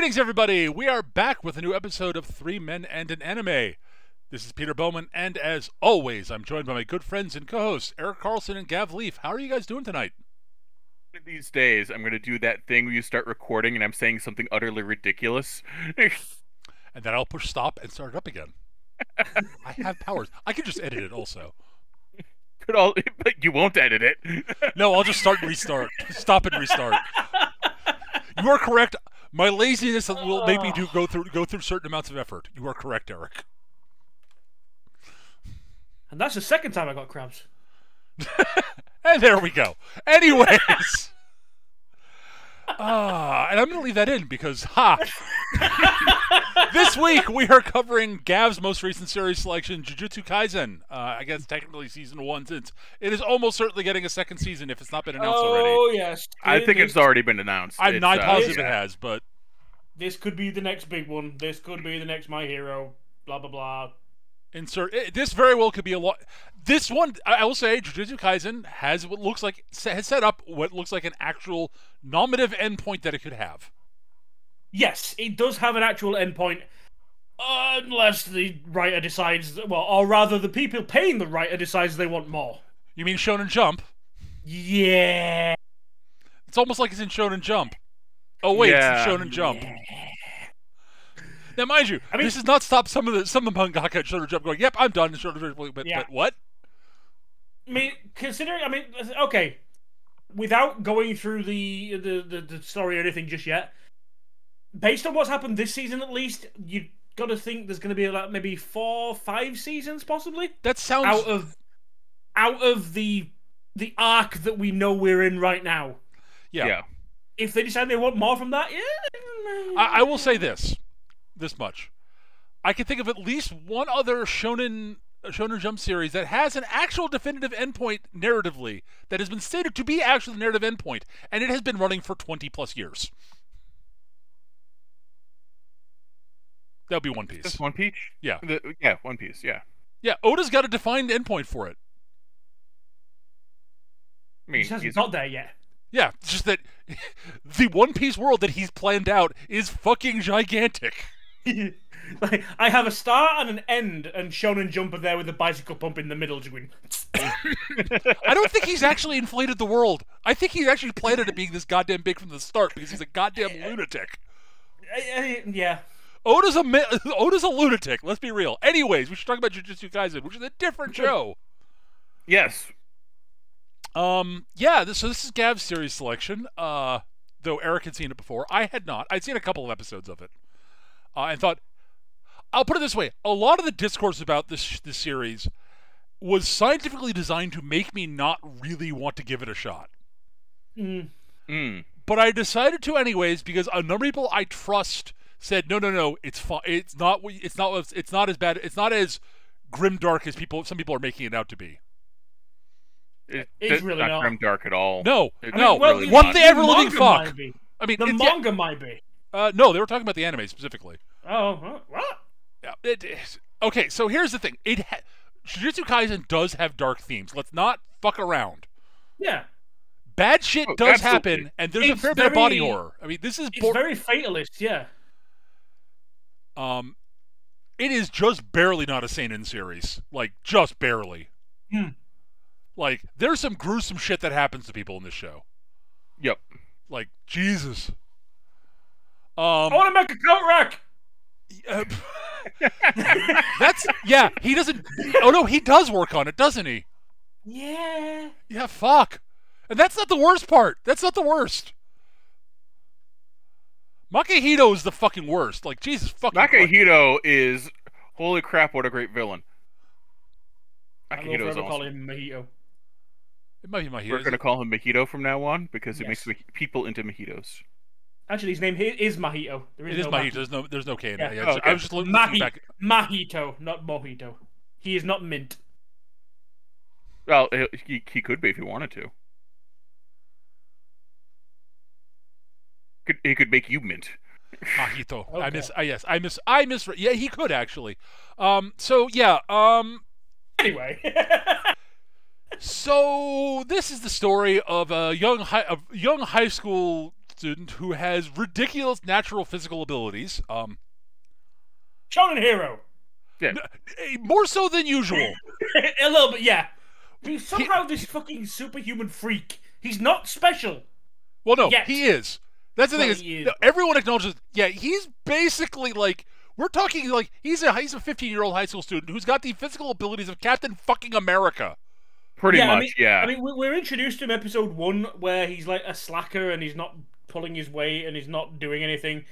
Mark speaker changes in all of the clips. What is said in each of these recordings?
Speaker 1: Greetings, everybody! We are back with a new episode of Three Men and an Anime. This is Peter Bowman, and as always, I'm joined by my good friends and co-hosts, Eric Carlson and Gav Leaf. How are you guys doing tonight?
Speaker 2: These days, I'm going to do that thing where you start recording and I'm saying something utterly ridiculous.
Speaker 1: And then I'll push stop and start it up again. I have powers. I can just edit it also.
Speaker 2: But you won't edit it.
Speaker 1: No, I'll just start and restart. Stop and restart. You are correct. My laziness will make me go through certain amounts of effort. You are correct, Eric.
Speaker 3: And that's the second time I got cramps.
Speaker 1: And there we go. Anyways. And I'm going to leave that in because, this week we are covering Gav's most recent series selection, Jujutsu Kaisen. I guess technically season 1, since it is almost certainly getting a second season if it's not been announced already.
Speaker 3: Oh, yes.
Speaker 2: I think it's already been announced.
Speaker 1: I'm not positive it has, but...
Speaker 3: This could be the next big one. This could be the next My Hero. Blah, blah, blah.
Speaker 1: This very well could be a lot. This one, I will say, Jujutsu Kaisen has set up what looks like an actual nominative endpoint that it could have.
Speaker 3: Yes, it does have an actual endpoint, unless the writer decides, or rather, the people paying the writer decides they want more.
Speaker 1: You mean Shonen Jump?
Speaker 3: Yeah.
Speaker 1: It's almost like it's in Shonen Jump. Oh wait, yeah. It's in Shonen Jump. Now, mind you, this has not stopped some of the mangaka at Shonen Jump going, "Yep, I'm done." But what?
Speaker 3: Okay, without going through the story or anything just yet, based on what's happened this season, at least, you got to think there's going to be like maybe 4, 5 seasons, possibly.
Speaker 1: That sounds
Speaker 3: out of the arc that we know we're in right now.
Speaker 1: Yeah.
Speaker 3: If they decide they want more from that, yeah.
Speaker 1: I will say this much: I can think of at least one other Shonen Jump series that has an actual definitive endpoint narratively that has been stated to be actually the narrative endpoint, and it has been running for 20+ years. That would be One Piece.
Speaker 2: Just One Piece?
Speaker 1: Yeah.
Speaker 2: One Piece, yeah.
Speaker 1: Yeah, Oda's got a defined endpoint for it.
Speaker 2: I mean,
Speaker 3: he hasn't got there yet.
Speaker 1: Yeah, it's just that the One Piece world that he's planned out is fucking gigantic.
Speaker 3: Like, I have a start and an end, and Shonen Jump are there with a bicycle pump in the middle, just going...
Speaker 1: I don't think he's actually inflated the world. I think he actually planned it being this goddamn big from the start because he's a goddamn lunatic.
Speaker 3: Yeah.
Speaker 1: Oda's a lunatic, let's be real. Anyways, we should talk about Jujutsu Kaisen, which is a different show.
Speaker 2: Yes.
Speaker 1: So this is Gav's series selection, though Eric had seen it before. I had not. I'd seen a couple of episodes of it. And thought, I'll put it this way, a lot of the discourse about this series was scientifically designed to make me not really want to give it a shot. But I decided to anyways because a number of people I trust said, no, it's fine. It's not as bad. It's not as grimdark as some people are making it out to be.
Speaker 3: It's really not
Speaker 2: grimdark at all.
Speaker 1: No.
Speaker 2: Really
Speaker 1: What the ever living fuck?
Speaker 3: I mean, the manga might be.
Speaker 1: No, they were talking about the anime specifically.
Speaker 3: Oh, what?
Speaker 1: Yeah, it is. Okay, so here's the thing. Jujutsu Kaisen does have dark themes. Let's not fuck around.
Speaker 3: Yeah.
Speaker 1: Bad shit does happen, and there's a fair bit of body horror. I mean, this is...
Speaker 3: It's very fatalist, yeah.
Speaker 1: It is just barely not a seinen series. Like, just barely. Like, there's some gruesome shit that happens to people in this show.
Speaker 2: Yep.
Speaker 1: Like, Jesus.
Speaker 3: I want to make a coat rack!
Speaker 1: He doesn't... Oh, no, he does work on it, doesn't he?
Speaker 3: Yeah.
Speaker 1: Yeah, fuck. And that's not the worst part. That's not the worst. Makihito is the fucking worst. Like, Jesus fucking
Speaker 2: Makihito is... Holy crap, what a great villain.
Speaker 3: Makihito is awesome. Call him Mojito.
Speaker 1: It might be Mojito.
Speaker 2: We're going to call him Mojito from now on, because it makes people into mojitos.
Speaker 3: Actually, his name is Mojito.
Speaker 1: It is Mojito. There's no K in it.
Speaker 3: Okay.
Speaker 1: I was just looking back.
Speaker 3: Mojito, not Mojito. He is not mint.
Speaker 2: Well, he could be if he wanted to. He could make you mint.
Speaker 1: Mojito.
Speaker 3: Okay.
Speaker 1: I miss. Yeah, he could actually.
Speaker 3: Anyway.
Speaker 1: So this is the story of a young high school student who has ridiculous natural physical abilities.
Speaker 3: Shonen hero.
Speaker 2: Yeah.
Speaker 1: More so than usual.
Speaker 3: A little bit, yeah. He's somehow this fucking superhuman freak. He's not special.
Speaker 1: Well, no,
Speaker 3: Yet.
Speaker 1: he is. That's the thing is,
Speaker 3: is.
Speaker 1: no, everyone acknowledges. Yeah, he's basically like we're talking like he's a 15-year-old high school student who's got the physical abilities of Captain fucking America.
Speaker 2: Pretty much, yeah.
Speaker 3: I mean, we're introduced to him episode 1 where he's like a slacker and he's not pulling his weight and he's not doing anything.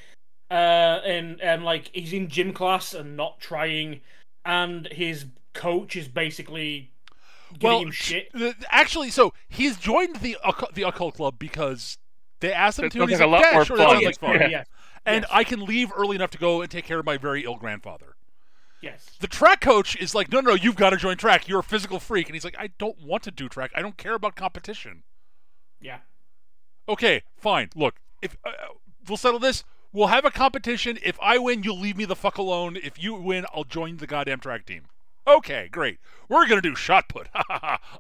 Speaker 3: And like he's in gym class and not trying, and his coach is basically giving him shit.
Speaker 1: Actually, so he's joined the occult club because they asked him to. And he's
Speaker 2: like
Speaker 1: like,
Speaker 2: a lot more
Speaker 1: sure,
Speaker 2: fun.
Speaker 1: that sounds like fun.
Speaker 3: Yeah.
Speaker 1: And
Speaker 3: Yes.
Speaker 1: I can leave early enough to go and take care of my very ill grandfather.
Speaker 3: Yes.
Speaker 1: The track coach is like, no, you've got to join track. You're a physical freak. And he's like, I don't want to do track. I don't care about competition.
Speaker 3: Yeah.
Speaker 1: Okay, fine. Look, if we'll settle this, we'll have a competition. If I win, you'll leave me the fuck alone. If you win, I'll join the goddamn track team. Okay, great. We're gonna do shot put.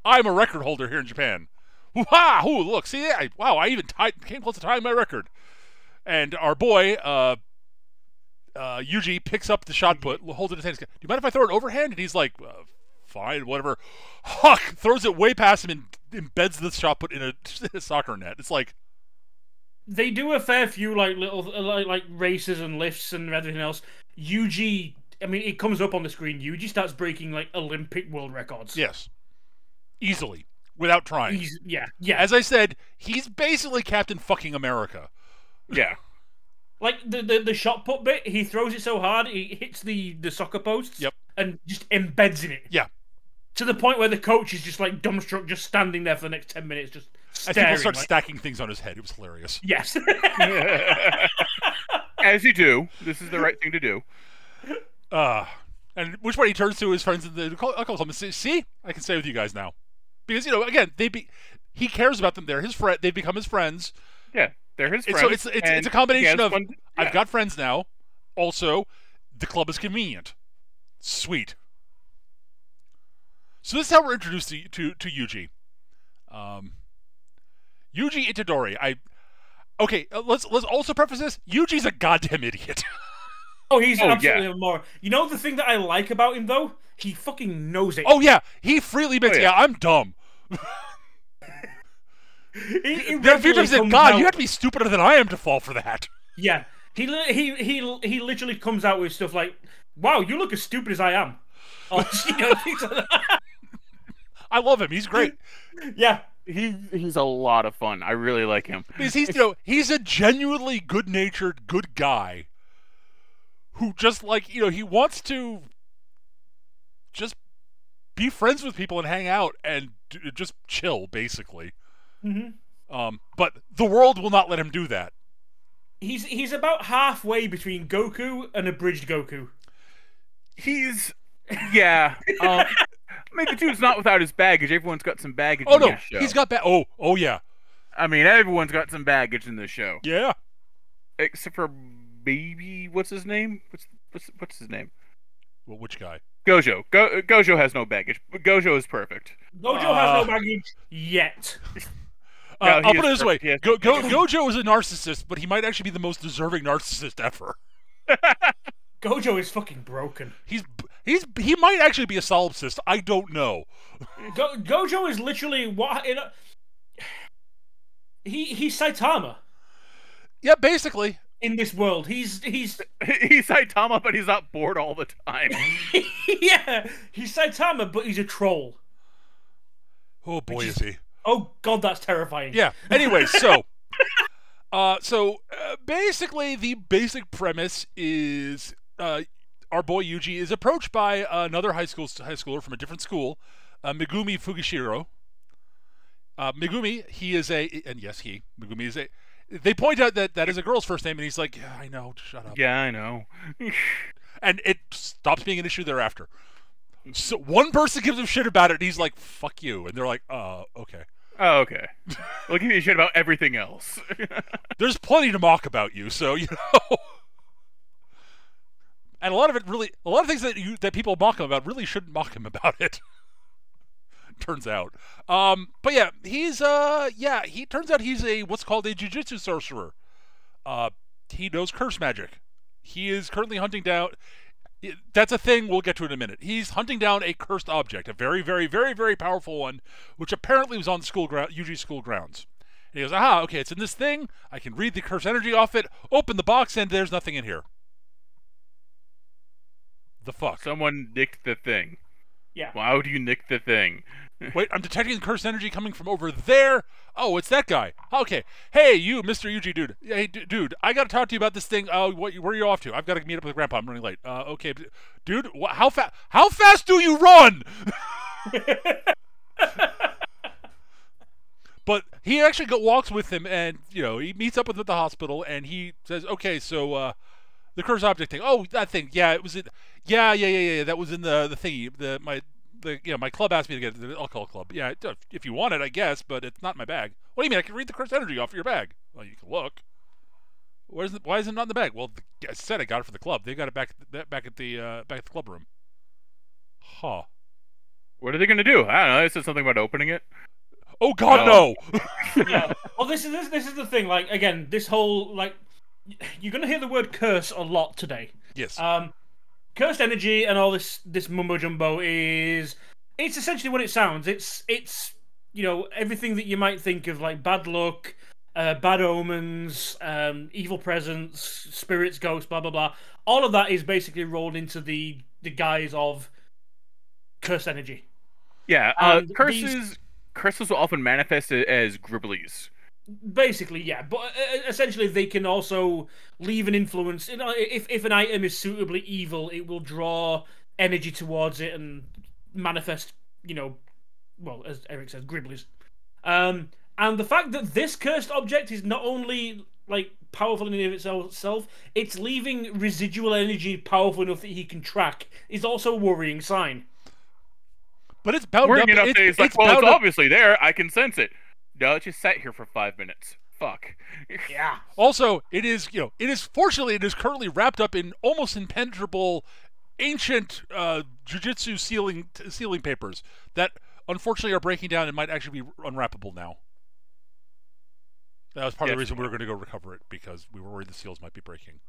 Speaker 1: I'm a record holder here in Japan. Wow! Ooh, look, see, I even came close to tying my record. And our boy, Yuji, picks up the shot put, holds it in his hands. Do you mind if I throw it overhand? And he's like, fine, whatever. Huck throws it way past him and embeds the shot put in a soccer net. It's like,
Speaker 3: they do a fair few like little like races and lifts and everything else. Yuji, I mean, it comes up on the screen. Yuji starts breaking like Olympic world records.
Speaker 1: yes, easily, without trying.
Speaker 3: Yeah.
Speaker 1: As I said, he's basically Captain fucking America.
Speaker 2: Yeah.
Speaker 3: Like the shot put bit, he throws it so hard he hits the soccer posts.
Speaker 1: Yep.
Speaker 3: And just embeds in it.
Speaker 1: Yeah.
Speaker 3: To the point where the coach is just like dumbstruck, just standing there for the next 10 minutes, just
Speaker 1: And
Speaker 3: staring.
Speaker 1: people start
Speaker 3: like,
Speaker 1: stacking things on his head. It was hilarious.
Speaker 3: yes.
Speaker 2: As you do. This is the right thing to do.
Speaker 1: And which one he turns to his friends in the I'll call him and say, see, I can stay with you guys now. Because, again, he cares about them. They're his friend. They've become his friends.
Speaker 2: Yeah, they're his friends.
Speaker 1: So it's a combination of, I've got friends now. Also, the club is convenient. Sweet. So this is how we're introduced to Yuji. Yuji Itadori. Let's also preface this. Yuji's a goddamn idiot.
Speaker 3: Oh, he's absolutely a moron. You know the thing that I like about him, though? He fucking knows it.
Speaker 1: Oh, yeah. He freely admits, I'm dumb. There are a few times that, God, you have to be stupider than I am to fall for that.
Speaker 3: Yeah. He literally comes out with stuff like, wow, you look as stupid as I am. Or, things like that.
Speaker 1: I love him. He's great.
Speaker 3: Yeah.
Speaker 2: He's a lot of fun. I really like him.
Speaker 1: Because he's a genuinely good-natured, good guy who just, he wants to just be friends with people and hang out and just chill, basically.
Speaker 3: Mm-hmm.
Speaker 1: But the world will not let him do that.
Speaker 3: He's about halfway between Goku and abridged Goku.
Speaker 2: Yeah. Maybe dude's not without his baggage. Everyone's got some baggage
Speaker 1: Oh,
Speaker 2: in
Speaker 1: no.
Speaker 2: this show.
Speaker 1: He's got oh, yeah.
Speaker 2: I mean, everyone's got some baggage in this show.
Speaker 1: Yeah.
Speaker 2: Except for Baby... What's his name? What's his name?
Speaker 1: Well, which guy?
Speaker 2: Gojo. Gojo has no baggage. But Gojo is perfect.
Speaker 3: Gojo has no baggage yet.
Speaker 1: I'll put it this way. Gojo is a narcissist, but he might actually be the most deserving narcissist ever.
Speaker 3: Gojo is fucking broken.
Speaker 1: He might actually be a solipsist. I don't know.
Speaker 3: Gojo is literally what he's Saitama.
Speaker 1: Yeah, basically.
Speaker 3: In this world, he's
Speaker 2: Saitama, but he's not bored all the time.
Speaker 3: Yeah, he's Saitama, but he's a troll.
Speaker 1: Oh boy, is he!
Speaker 3: Oh god, that's terrifying.
Speaker 1: Yeah. Anyway, so basically, the basic premise is our boy Yuji is approached by another high schooler from a different school, Megumi Fugishiro. Megumi is a. They point out that is a girl's first name, and he's like, yeah, I know, shut up.
Speaker 2: Yeah, I know.
Speaker 1: And it stops being an issue thereafter. So one person gives him shit about it, and he's like, fuck you. And they're like, okay.
Speaker 2: Oh, okay. We'll give you shit about everything else.
Speaker 1: There's plenty to mock about you, so, And a lot of things that people mock him about really shouldn't mock him about it. Turns out. But yeah, he turns out he's what's called a jujutsu sorcerer. He knows curse magic. He is currently hunting down. That's a thing we'll get to in a minute. He's hunting down a cursed object, a very, very, very, very powerful one, which apparently was on Yuji's school grounds. And he goes, aha, okay, it's in this thing. I can read the cursed energy off it, open the box, and there's nothing in here. The fuck?
Speaker 2: Someone nicked the thing.
Speaker 3: Yeah.
Speaker 2: Why would you nick the thing?
Speaker 1: Wait, I'm detecting the cursed energy coming from over there. Oh, it's that guy. Okay. Hey, you, Mr. Yuji, dude. Hey, dude, I got to talk to you about this thing. Where are you off to? I've got to meet up with Grandpa. I'm running late. Okay, dude. How fast do you run? But he actually walks with him, and he meets up with him at the hospital, and he says, "Okay, so the cursed object thing. Oh, that thing. Yeah, it was it. Yeah. That was in the thingy. My club asked me to get it, the alcohol club. Yeah, if you want it, I guess, but it's not in my bag. What do you mean? I can read the cursed energy off of your bag. Well, you can look. Why is it not in the bag? Well, I said I got it for the club. They got it back at the club room. Huh.
Speaker 2: What are they gonna do? I don't know. They said something about opening it.
Speaker 1: Oh God, no!
Speaker 3: Yeah. Well, this is the thing. Like, again, this whole you're gonna hear the word curse a lot today.
Speaker 1: Yes.
Speaker 3: Cursed energy and all this mumbo jumbo it's essentially what it sounds. It's everything that you might think of, like bad luck, bad omens, evil presence, spirits, ghosts, blah blah blah. All of that is basically rolled into the guise of cursed energy.
Speaker 2: Yeah, curses will often manifest as gribblies.
Speaker 3: Basically, yeah, but essentially they can also leave an influence. If an item is suitably evil, it will draw energy towards it and manifest, well, as Eric says, gribblies. And the fact that this cursed object is not only powerful in and of itself, it's leaving residual energy powerful enough that he can track is also a worrying sign.
Speaker 1: But it's bound
Speaker 2: worrying
Speaker 1: up.
Speaker 2: Enough that it's obviously there. I can sense it. No, it just sat here for 5 minutes. Fuck.
Speaker 3: Yeah.
Speaker 1: Also, fortunately it is currently wrapped up in almost impenetrable ancient jujutsu sealing papers that unfortunately are breaking down and might actually be unwrappable now. That was part of the reason we were going to go recover it, because we were worried the seals might be breaking.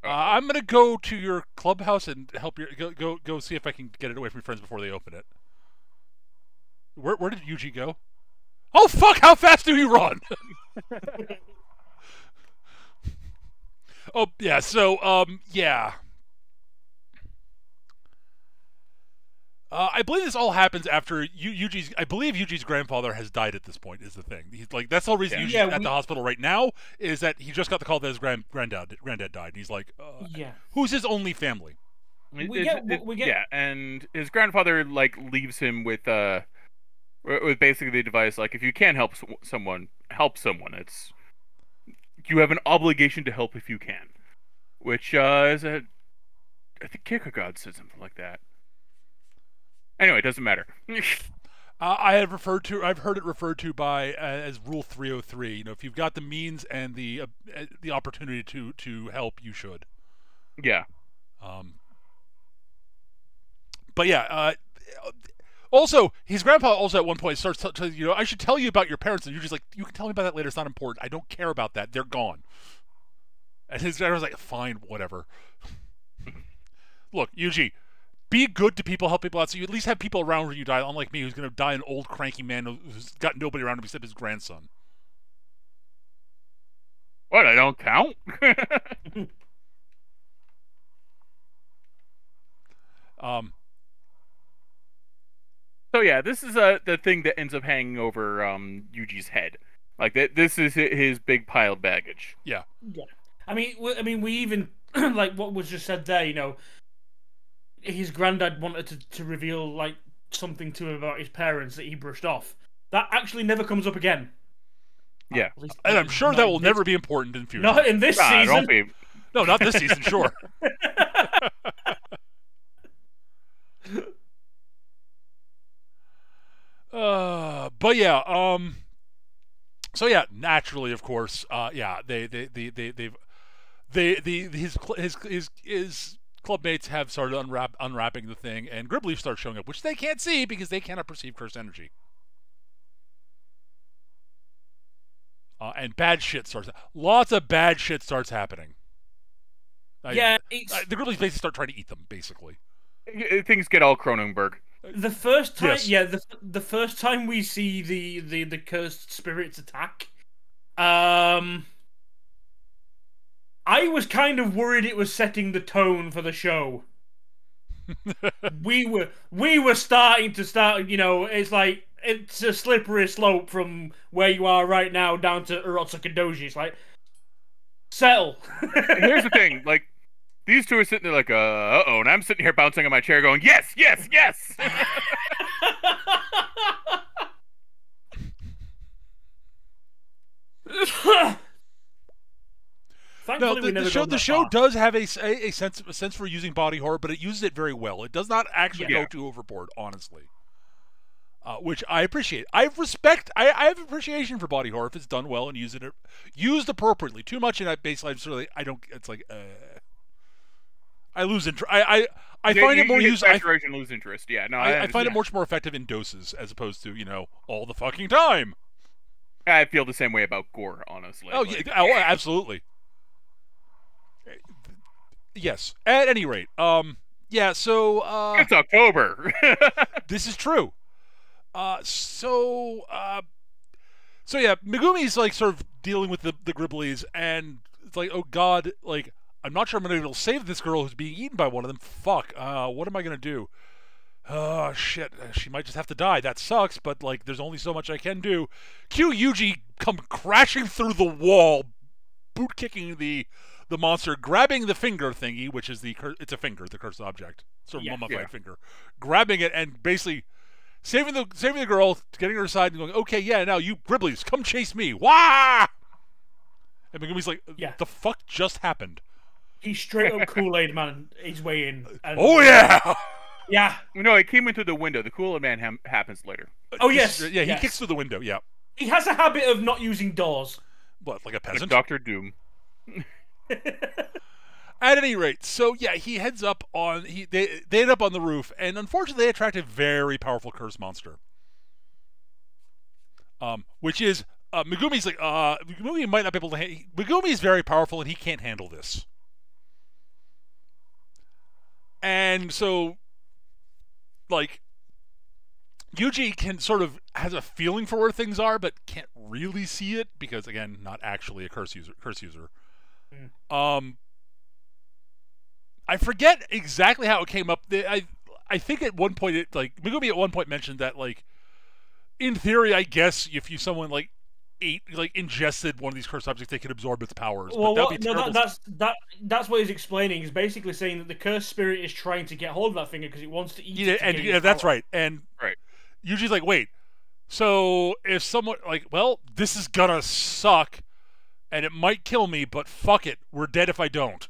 Speaker 1: I'm going to go to your clubhouse and help go see if I can get it away from your friends before they open it. Where did Yuji go? Oh fuck! How fast do you run? Oh yeah. So yeah. I believe this all happens after Yuji's. I believe Yuji's grandfather has died at this point. Is the thing. He's that's the whole reason Yuji's at the hospital right now. Is that he just got the call that his granddad died. And he's like, who's his only family?
Speaker 3: We get
Speaker 2: and his grandfather leaves him with basically the advice if you can't help someone, help someone. You have an obligation to help if you can, which is I think Kierkegaard said something like that. Anyway, it doesn't matter.
Speaker 1: I've heard it referred to by as Rule 303. If you've got the means and the opportunity to help, you should.
Speaker 2: Yeah.
Speaker 1: But yeah. Also, his grandpa also at one point starts to I should tell you about your parents, and you're just like, you can tell me about that later. It's not important. I don't care about that. They're gone. And his grandpa was like, fine, whatever. Look, Yuji. Be good to people, help people out, so you at least have people around when you die, unlike me, who's going to die an old, cranky man who's got nobody around him except his grandson.
Speaker 2: What, I don't count? So yeah, this is the thing that ends up hanging over Yuji's head. This is his big pile of baggage.
Speaker 1: Yeah.
Speaker 3: Yeah. I mean, we even, what was just said there, his granddad wanted to reveal something to him about his parents that he brushed off. That actually never comes up again.
Speaker 2: Yeah,
Speaker 1: and I'm sure that will never be important in future.
Speaker 3: Not in this season.
Speaker 2: Don't be.
Speaker 1: No, not this season. Sure. But yeah. So yeah, naturally, of course. Yeah, his clubmates have started unwrapping the thing, and Gribleaf starts showing up, which they can't see because they cannot perceive cursed energy. and bad shit starts. Lots of bad shit starts happening.
Speaker 3: Yeah,
Speaker 1: the Grizzlies basically start trying to eat them. Basically,
Speaker 2: Things get all Cronenberg.
Speaker 3: the first time,
Speaker 1: Yes.
Speaker 3: yeah, the first time we see the cursed spirits attack, I was kind of worried it was setting the tone for the show. we were starting to start, it's like it's a slippery slope from where you are right now down to Urotsuka Doji. It's like settle.
Speaker 2: Here's the thing, like these two are sitting there like, uh-oh, and I'm sitting here bouncing on my chair going, yes, yes, yes.
Speaker 3: Thankfully, we never
Speaker 1: the show does have a sense for using body horror, but it uses it very well. It does not actually go too overboard, honestly. Which I appreciate. I have appreciation for body horror if it's done well and used appropriately. Too much in that baseline, I don't. It's like I lose interest. I find it more useful.
Speaker 2: Lose interest. Yeah, no,
Speaker 1: I find it much more effective in doses as opposed to all the fucking time.
Speaker 2: I feel the same way about gore, honestly.
Speaker 1: Oh yeah, absolutely. Yes. At any rate, yeah. So
Speaker 2: it's October.
Speaker 1: This is true. So yeah, Megumi's like sort of dealing with the Grizzlies, and it's like, oh god, like I'm not sure I'm gonna be able to save this girl who's being eaten by one of them. Fuck. What am I gonna do? Oh shit, she might just have to die. That sucks, but like there's only so much I can do. Cue Yuji come crashing through the wall, boot kicking the monster, grabbing the finger thingy, which is it's a finger, the cursed object, sort of mummified finger, grabbing it and basically saving the girl, getting her aside and going, okay, yeah, now you Grizzlies, come chase me. Wah! And Megumi's like, the fuck just happened?
Speaker 3: He straight up Kool-Aid man his way in. And
Speaker 1: oh yeah!
Speaker 3: Yeah.
Speaker 2: No, it came in through the window. The Kool-Aid man happens later.
Speaker 3: Oh yes.
Speaker 1: Yeah, he kicks through the window, yeah.
Speaker 3: He has a habit of not using doors.
Speaker 1: What, like a peasant?
Speaker 2: Like Dr. Doom.
Speaker 1: At any rate, so yeah, he heads up on they end up on the roof, and unfortunately they attract a very powerful curse monster. Which is Megumi's like Megumi might not be able to Megumi is very powerful and he can't handle this. And so like Yuji can sort of has a feeling for where things are, but can't really see it because again, not actually a curse user. I forget exactly how it came up. I think at one point Megumi at one point mentioned that like in theory, I guess if someone like ingested one of these cursed objects, they could absorb its powers.
Speaker 3: Well,
Speaker 1: but
Speaker 3: that's what he's explaining. He's basically saying that the cursed spirit is trying to get hold of that finger because it wants to eat it.
Speaker 1: And that's right. And Yuji's like, wait. So if someone this is gonna suck, and it might kill me, but fuck it, we're dead if I don't.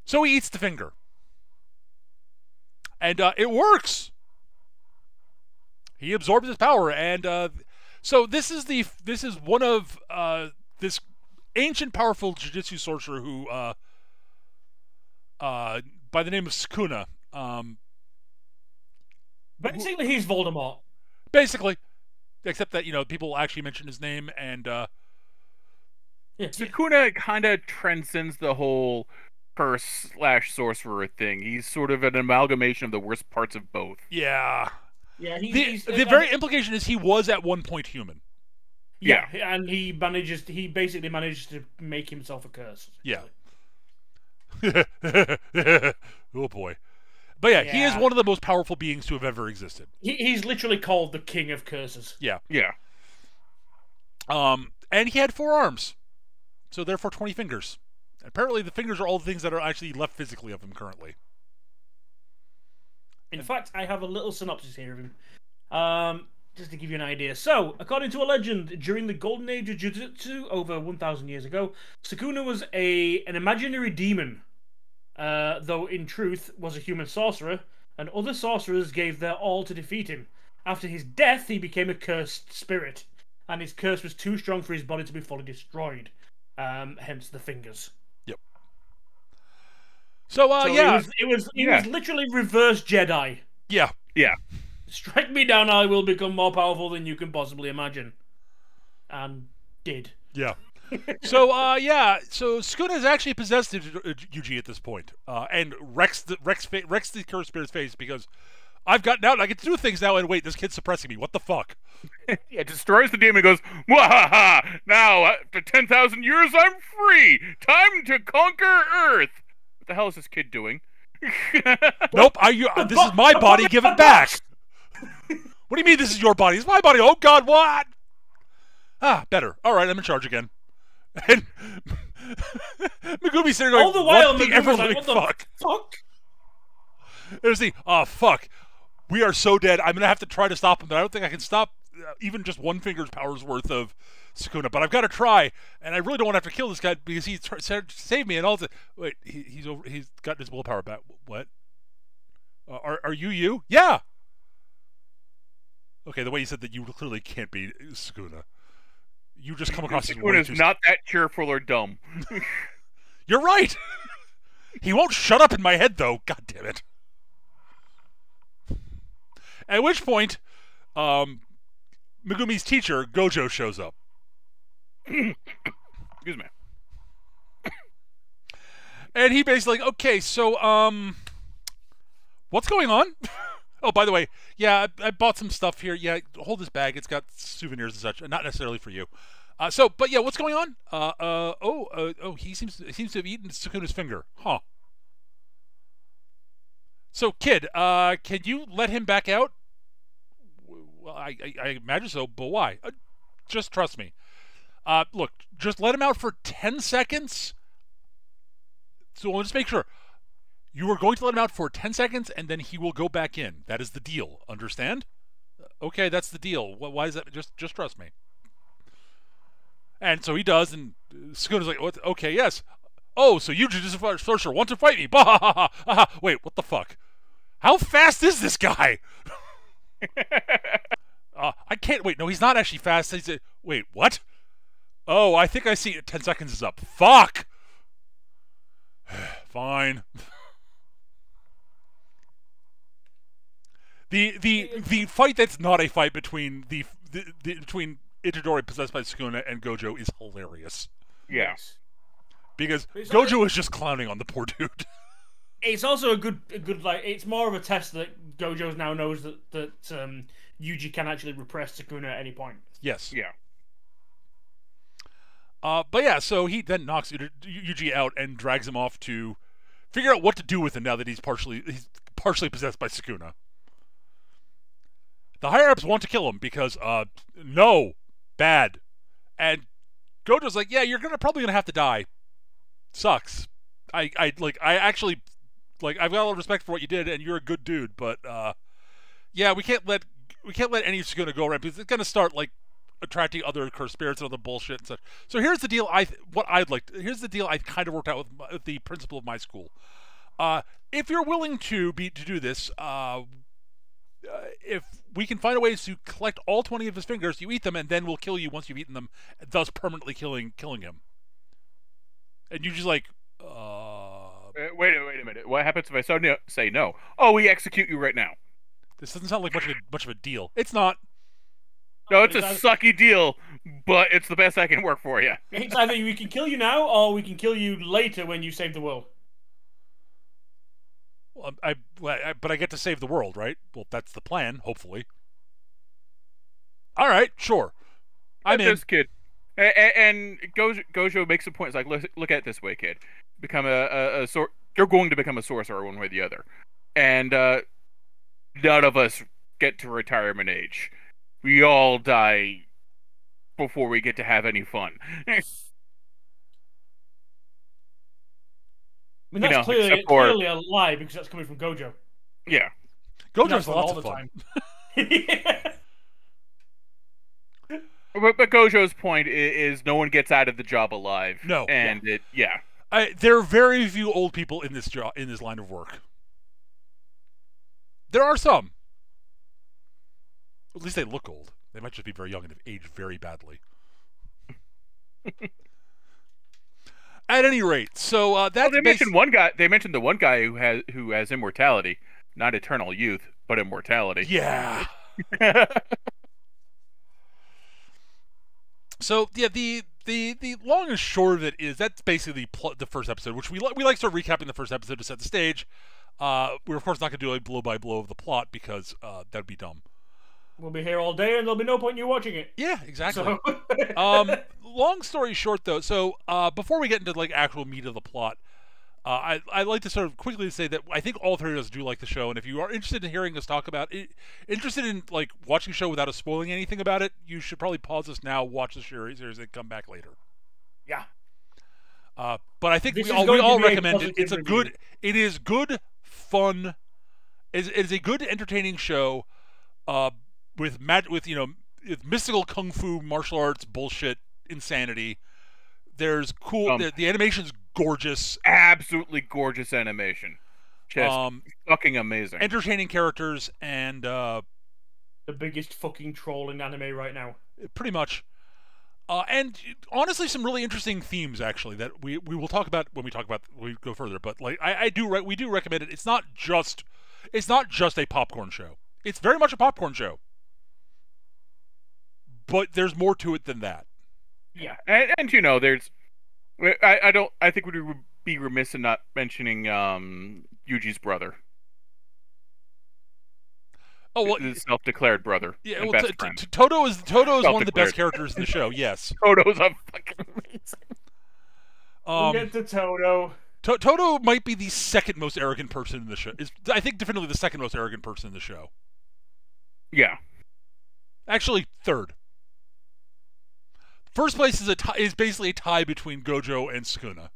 Speaker 1: So he eats the finger, and it works. He absorbs his power, and so this is one of this ancient, powerful Jujutsu sorcerer who, by the name of Sukuna.
Speaker 3: Basically, he's Voldemort.
Speaker 1: Basically, except that people actually mention his name, and
Speaker 2: Sukuna kind of transcends the whole curse/sorcerer thing. He's sort of an amalgamation of the worst parts of both.
Speaker 1: Yeah.
Speaker 3: Yeah,
Speaker 1: the very implication is he was at one point human.
Speaker 3: Yeah, and he basically managed to make himself a curse.
Speaker 1: Yeah. Oh boy. But yeah, he is one of the most powerful beings to have ever existed.
Speaker 3: He's literally called the King of Curses.
Speaker 1: Yeah.
Speaker 2: Yeah.
Speaker 1: And he had 4 arms. So therefore 20 fingers. Apparently the fingers are all the things that are actually left physically of him currently.
Speaker 3: In fact, I have a little synopsis here of him. Just to give you an idea. So, according to a legend, during the golden age of Jujutsu, over 1,000 years ago, Sukuna was an imaginary demon, though in truth was a human sorcerer, and other sorcerers gave their all to defeat him. After his death, he became a cursed spirit, and his curse was too strong for his body to be fully destroyed. Hence the fingers.
Speaker 1: Yep. So
Speaker 3: it was literally reverse Jedi.
Speaker 1: Yeah.
Speaker 2: Yeah.
Speaker 3: Strike me down, I will become more powerful than you can possibly imagine. And did.
Speaker 1: Yeah. So so Sukuna is actually possessed Yuji at this point, and wrecks the cursed spirit's face because I've gotten out and I get to do things now. And wait, this kid's suppressing me. What the fuck?
Speaker 2: Yeah, destroys the demon and goes, Mwahaha! Now, after 10,000 years, I'm free! Time to conquer Earth! What the hell is this kid doing?
Speaker 1: Nope, this is my body, give it back! What do you mean this is your body? It's my body! Oh god, what? Ah, better. Alright, I'm in charge again. And Megumi's sitting there going,
Speaker 3: all the while,
Speaker 1: what the
Speaker 3: Megumi's like, what the fuck?
Speaker 1: There's the, fuck. We are so dead. I'm going to have to try to stop him, but I don't think I can stop even just one finger's power's worth of Sukuna. But I've got to try, and I really don't want to have to kill this guy because he tried to save me. And all the wait, he's got his willpower back. What? Are you? Yeah. Okay, the way you said that, you clearly can't be Sukuna. You just come across as
Speaker 2: Sukuna is not that cheerful or dumb.
Speaker 1: You're right. He won't shut up in my head, though. God damn it. At which point, Megumi's teacher, Gojo, shows up.
Speaker 2: Excuse me.
Speaker 1: And he basically like, okay, so, what's going on? Oh, by the way, yeah, I bought some stuff here. Yeah, hold this bag. It's got souvenirs and such, not necessarily for you. But yeah, what's going on? He seems to have eaten Sukuna's finger. Huh. So, kid, can you let him back out? Well, I imagine so, but why? Just trust me. Look, just let him out for 10 seconds. So let's make sure. You are going to let him out for 10 seconds, and then he will go back in. That is the deal. Understand? Okay, that's the deal. Why is that? Just trust me. And so he does, and Sukuna's like, what? Okay, yes. Oh, so you Jujutsu Sorcerer want to fight me? Bah, ha, ha, ha, ha. Wait, what the fuck? How fast is this guy? I can't wait. No, he's not actually fast. He's wait, what? Oh, I think I see 10 seconds is up. Fuck. Fine. The fight that's not a fight between between Itadori possessed by Sukuna and Gojo is hilarious.
Speaker 2: Yeah.
Speaker 1: Because Gojo is just clowning on the poor dude.
Speaker 3: It's also a good like, it's more of a test that Gojo now knows that Yuji can actually repress Sukuna at any point.
Speaker 1: Yes.
Speaker 2: Yeah.
Speaker 1: But yeah, so he then knocks Yuji out and drags him off to figure out what to do with him now that he's partially possessed by Sukuna. The higher-ups want to kill him because, no, bad. And Gojo's like, yeah, you're probably gonna have to die. Sucks. I actually, like, I've got a lot of respect for what you did, and you're a good dude, but, yeah, we can't let any Sukuna go around because it's gonna start, like, attracting other cursed spirits and other bullshit and such. So here's the deal. Here's the deal I kind of worked out with the principal of my school. If you're willing to do this, if we can find a way to collect all 20 of his fingers, you eat them, and then we'll kill you once you've eaten them, thus permanently killing him. And you just like,
Speaker 2: wait a minute. What happens if I say no? Oh, we execute you right now.
Speaker 1: This doesn't sound like much of a deal. It's not.
Speaker 2: No, it's a sucky deal, but it's the best I can work for you.
Speaker 3: It's either we can kill you now, or we can kill you later when you save the world.
Speaker 1: Well, but I get to save the world, right? Well, that's the plan, hopefully. All right, sure. I'm in.
Speaker 2: This kid, and Gojo makes a point. It's like, look at it this way, kid. Become you're going to become a sorcerer one way or the other, and none of us get to retirement age. We all die before we get to have any fun.
Speaker 3: I mean, that's clearly a lie because that's coming from Gojo.
Speaker 2: Yeah.
Speaker 1: Gojo's lots of fun.
Speaker 2: But Gojo's point is no one gets out of the job alive.
Speaker 1: No.
Speaker 2: And
Speaker 1: there are very few old people in this line of work. There are some. At least they look old. They might just be very young and have aged very badly. At any rate, so that's
Speaker 2: they mentioned one guy. They mentioned the one guy who has immortality, not eternal youth, but immortality.
Speaker 1: Yeah. So yeah, the long and short of it is that's basically the first episode, which we like sort of recapping the first episode to set the stage. We're of course not going to do a blow by blow of the plot because that'd be dumb.
Speaker 3: We'll be here all day, and there'll be no point in you watching it.
Speaker 1: Yeah, exactly.
Speaker 3: So...
Speaker 1: Long story short, though, so before we get into like actual meat of the plot, I'd like to sort of quickly say that I think all three of us do like the show, and if you are interested in hearing us talk about it, interested in like watching the show without us spoiling anything about it, you should probably pause us now, watch the series, and come back later.
Speaker 3: Yeah.
Speaker 1: But I think we all recommend it. It's a good. It is good, fun. It is a good, entertaining show. With mystical kung fu martial arts bullshit insanity. There's cool. The animation's gorgeous.
Speaker 2: Absolutely gorgeous animation. Just fucking amazing.
Speaker 1: Entertaining characters and
Speaker 3: the biggest fucking troll in anime right now.
Speaker 1: Pretty much. And honestly, some really interesting themes actually that we will talk about when we go further. But like we do recommend it. It's not just a popcorn show. It's very much a popcorn show. But there's more to it than that.
Speaker 2: Yeah, and there's, I think we would be remiss in not mentioning Yuji's brother.
Speaker 1: Oh well,
Speaker 2: his self-declared brother.
Speaker 1: Yeah,
Speaker 2: and
Speaker 1: well,
Speaker 2: best friend.
Speaker 1: Toto is one of the best characters in the show. Yes,
Speaker 2: Toto's a fucking amazing.
Speaker 3: We'll get to Toto.
Speaker 1: Toto might be the second most arrogant person in the show. I think definitely the second most arrogant person in the show.
Speaker 2: Yeah,
Speaker 1: actually third. First place is basically a tie between Gojo and Sukuna.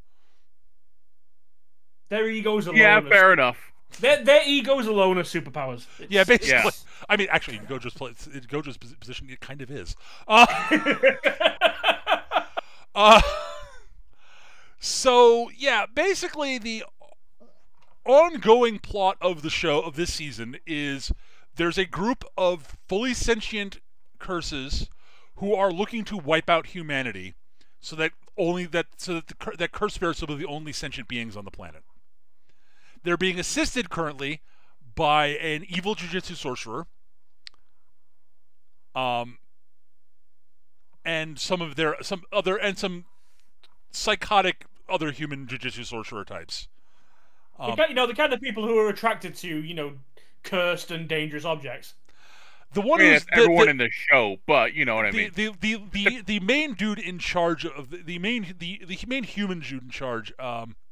Speaker 3: Their egos alone.
Speaker 2: Yeah, fair enough.
Speaker 3: Their egos alone are superpowers.
Speaker 1: Yeah, basically. Yeah. I mean, actually, Gojo's position, it kind of is. So yeah, basically the ongoing plot of the show of this season is there's a group of fully sentient curses who are looking to wipe out humanity, so that curse spirits will be the only sentient beings on the planet. They're being assisted currently by an evil jujutsu sorcerer, and some psychotic other human jujutsu sorcerer types.
Speaker 3: The kind of people who are attracted to cursed and dangerous objects.
Speaker 1: The one
Speaker 2: who's everyone in the show, but you know what I mean.
Speaker 1: The main dude in charge of the main human dude in charge. I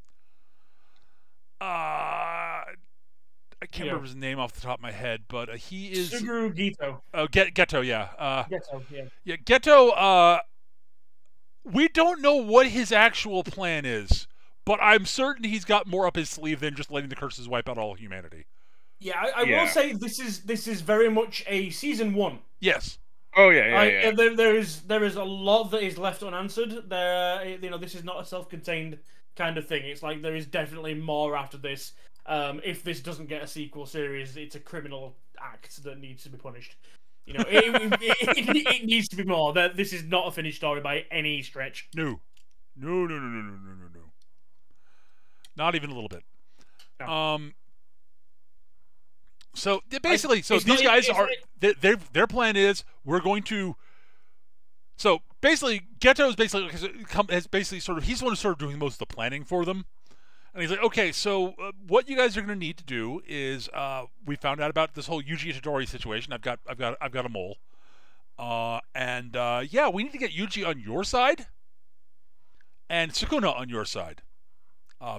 Speaker 1: can't remember his name off the top of my head, but he is
Speaker 3: Suguru Geto.
Speaker 1: Oh, Geto, yeah.
Speaker 3: Geto, yeah.
Speaker 1: Yeah, Geto. We don't know what his actual plan is, but I'm certain he's got more up his sleeve than just letting the curses wipe out all humanity.
Speaker 3: Yeah, I will say this is very much a season 1.
Speaker 1: Yes.
Speaker 2: Oh yeah.
Speaker 3: There is a lot that is left unanswered. This is not a self-contained kind of thing. It's like there is definitely more after this. If this doesn't get a sequel series, it's a criminal act that needs to be punished. It needs to be more. This is not a finished story by any stretch.
Speaker 1: No. Not even a little bit.
Speaker 3: No.
Speaker 1: So basically, these guys are their plan is we're going to. So basically, Geto is he's the one who's sort of doing most of the planning for them, and he's like, okay, so what you guys are going to need to do is we found out about this whole Yuji Itadori situation. I've got a mole, we need to get Yuji on your side, and Sukuna on your side,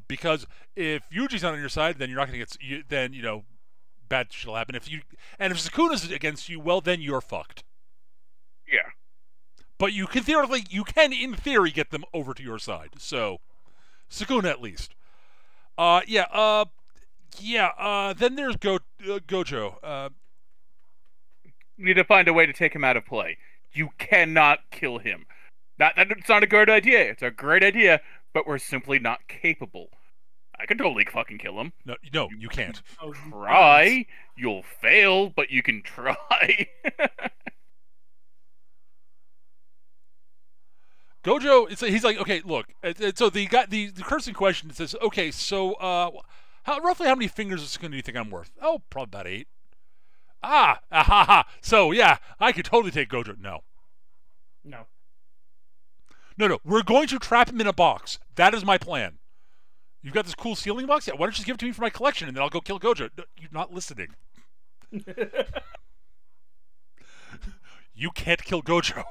Speaker 1: because if Yuji's not on your side, then you're not going to get bad shit will happen. If Sukuna's against you, well, then you're fucked.
Speaker 2: Yeah.
Speaker 1: But you can in theory get them over to your side. So, Sukuna at least. Then there's Gojo.
Speaker 2: You need to find a way to take him out of play. You cannot kill him. That's not a good idea. It's a great idea, but we're simply not capable. I can totally fucking kill him.
Speaker 1: No, you can't.
Speaker 2: Try. You'll fail, but you can try.
Speaker 1: Gojo, he's like, okay, look. So the curse in question says, okay, so roughly how many fingers of Sukuna do you think I'm worth? Oh, probably about 8. So yeah, I could totally take Gojo. No. No, we're going to trap him in a box. That is my plan. You've got this cool ceiling box? Yeah, why don't you just give it to me for my collection, and then I'll go kill Gojo? No, you're not listening. You can't kill Gojo.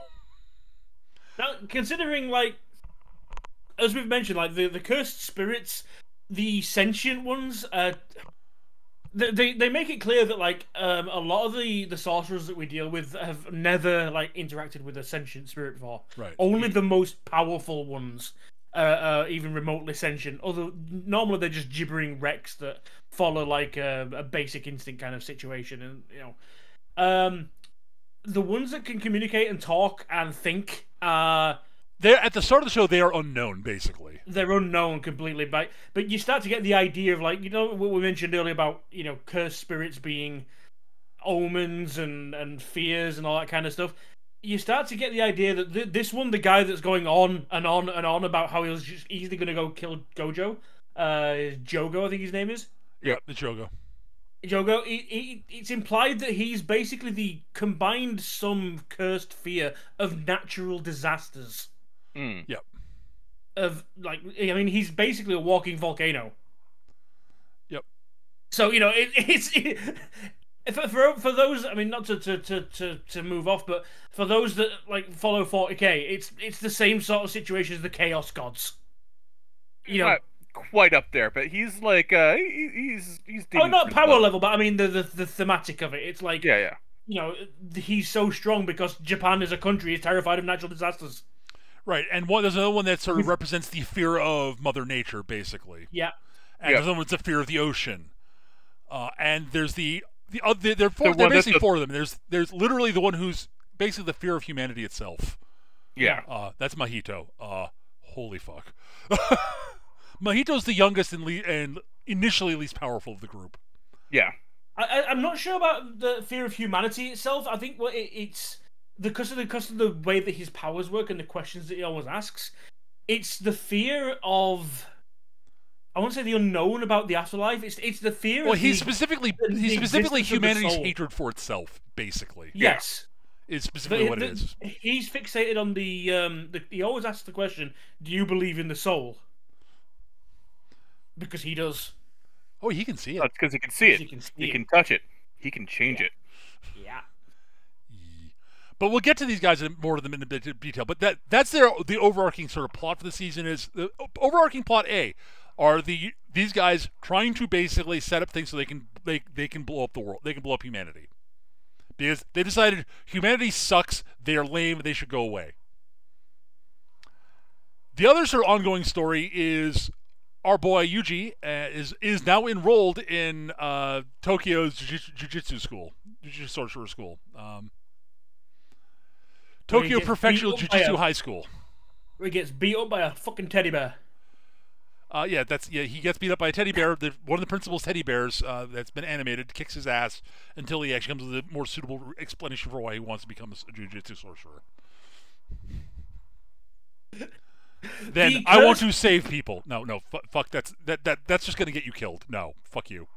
Speaker 3: Now, considering, like, as we've mentioned, like, the cursed spirits, the sentient ones, they make it clear that, like, a lot of the sorcerers that we deal with have never, like, interacted with a sentient spirit before.
Speaker 1: Right.
Speaker 3: Only the most powerful ones even remotely sentient. Although normally they're just gibbering wrecks that follow, like, a basic instinct kind of situation. And, you know, the ones that can communicate and talk and think
Speaker 1: they're at the start of the show. They are unknown, basically.
Speaker 3: They're unknown completely, but you start to get the idea of, like, you know, what we mentioned earlier about, you know, cursed spirits being omens and fears and all that kind of stuff. You start to get the idea that this one, the guy that's going on and on and on about how he was just easily going to go kill Gojo, Jogo, I think his name is.
Speaker 1: Yeah, the Jogo.
Speaker 3: Jogo, it's implied that he's basically the combined sum cursed fear of natural disasters.
Speaker 1: Yep.
Speaker 3: Of, like, I mean, he's basically a walking volcano.
Speaker 1: Yep.
Speaker 3: So, you know, for those, I mean, not to move off, but for those that, like, follow 40k, it's the same sort of situation as the Chaos Gods. You know,
Speaker 2: not quite up there, but he's like he's
Speaker 3: oh, not power level, but I mean the thematic of it. It's like,
Speaker 2: yeah.
Speaker 3: You know, he's so strong because Japan as a country is terrified of natural disasters.
Speaker 1: Right, and there's another one that sort of represents the fear of Mother Nature, basically.
Speaker 3: Yeah.
Speaker 1: And there's another one's the fear of the ocean. And there's there are basically four of them. There's literally the one who's basically the fear of humanity itself.
Speaker 2: Yeah.
Speaker 1: That's Mahito. Holy fuck. Mahito's the youngest and initially least powerful of the group.
Speaker 2: Yeah.
Speaker 3: I'm not sure about the fear of humanity itself. I think it's because of the way that his powers work and the questions that he always asks. It's the fear of, I won't say the unknown about the afterlife. It's the fear.
Speaker 1: Well,
Speaker 3: of
Speaker 1: he's specifically humanity's hatred for itself, basically.
Speaker 3: Yes,
Speaker 1: is specifically what it is.
Speaker 3: He's fixated on the. He always asks the question, "Do you believe in the soul?" Because he does.
Speaker 1: Oh, he can see it.
Speaker 2: That's because he can see it. He can touch it. He can change it.
Speaker 3: Yeah.
Speaker 1: But we'll get to these guys more of them in a bit of detail. But that's the overarching sort of plot for the season. Is the overarching plot A are these guys trying to basically set up things so they can blow up the world. They can blow up humanity because they decided humanity sucks. They are lame. They should go away. The other sort of ongoing story is our boy Yuji is now enrolled in Tokyo's Jujutsu Sorcerer School. Tokyo Prefectural Jujutsu High School.
Speaker 3: Where he gets beat up by a fucking teddy bear.
Speaker 1: He gets beat up by a teddy bear. One of the principal's teddy bears that's been animated kicks his ass until he actually comes with a more suitable explanation for why he wants to become a Jujutsu sorcerer. Then I want to save people. No, fuck. That's just gonna get you killed. No, fuck you.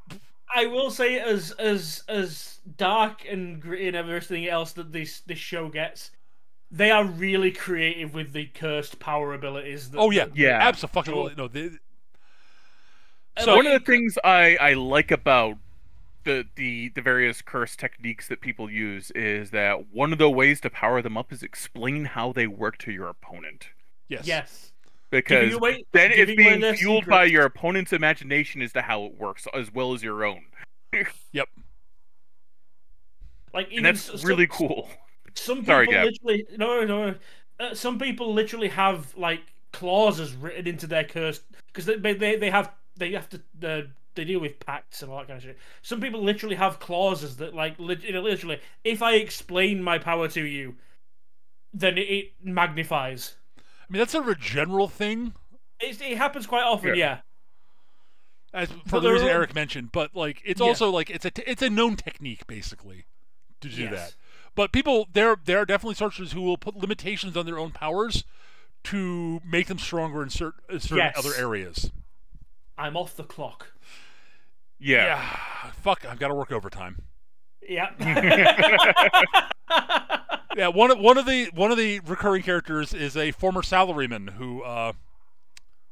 Speaker 3: I will say, as dark and gritty and everything else that this show gets, they are really creative with the cursed power abilities. Absolutely. No,
Speaker 2: so one of the things I like about the various curse techniques that people use is that one of the ways to power them up is explain how they work to your opponent.
Speaker 3: Yes.
Speaker 2: Because then it's being fueled by your opponent's imagination as to how it works, as well as your own.
Speaker 1: Yep.
Speaker 3: Like,
Speaker 2: and that's really cool.
Speaker 3: Some people literally some people literally have, like, clauses written into their curse because they have to they deal with pacts and all that kind of shit. Some people literally have clauses that, like, literally, if I explain my power to you, then it magnifies.
Speaker 1: I mean, that's sort of a general thing.
Speaker 3: It happens quite often, yeah.
Speaker 1: As for the reason Eric mentioned, but, like, it's also like it's a known technique basically to do that. But people, there are definitely sorcerers who will put limitations on their own powers to make them stronger in certain other areas.
Speaker 3: I'm off the clock.
Speaker 1: Yeah. Fuck, I've got to work overtime.
Speaker 3: Yeah.
Speaker 1: Yeah, one of the recurring characters is a former salaryman who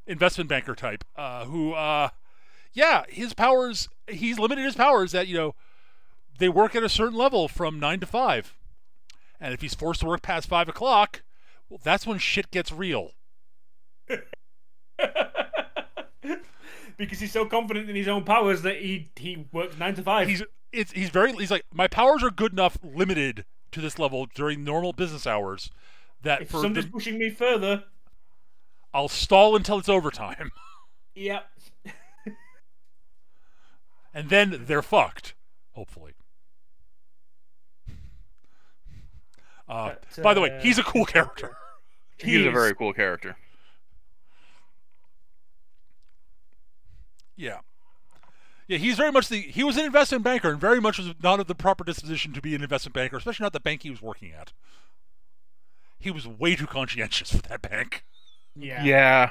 Speaker 1: investment banker type who his powers, he's limited his powers that they work at a certain level from 9 to 5, and if he's forced to work past 5 o'clock, well, that's when shit gets real.
Speaker 3: Because he's so confident in his own powers that he works 9 to 5.
Speaker 1: He's like, my powers are good enough, limited to this level during normal business hours, that
Speaker 3: if somebody's pushing me further,
Speaker 1: I'll stall until it's overtime.
Speaker 3: Yep.
Speaker 1: And then they're fucked, hopefully. By the way, he's a cool character.
Speaker 2: He's a very cool character.
Speaker 1: Yeah. Yeah, he's very much he was an investment banker and very much was not of the proper disposition to be an investment banker, especially not the bank he was working at. He was way too conscientious for that bank.
Speaker 2: Yeah.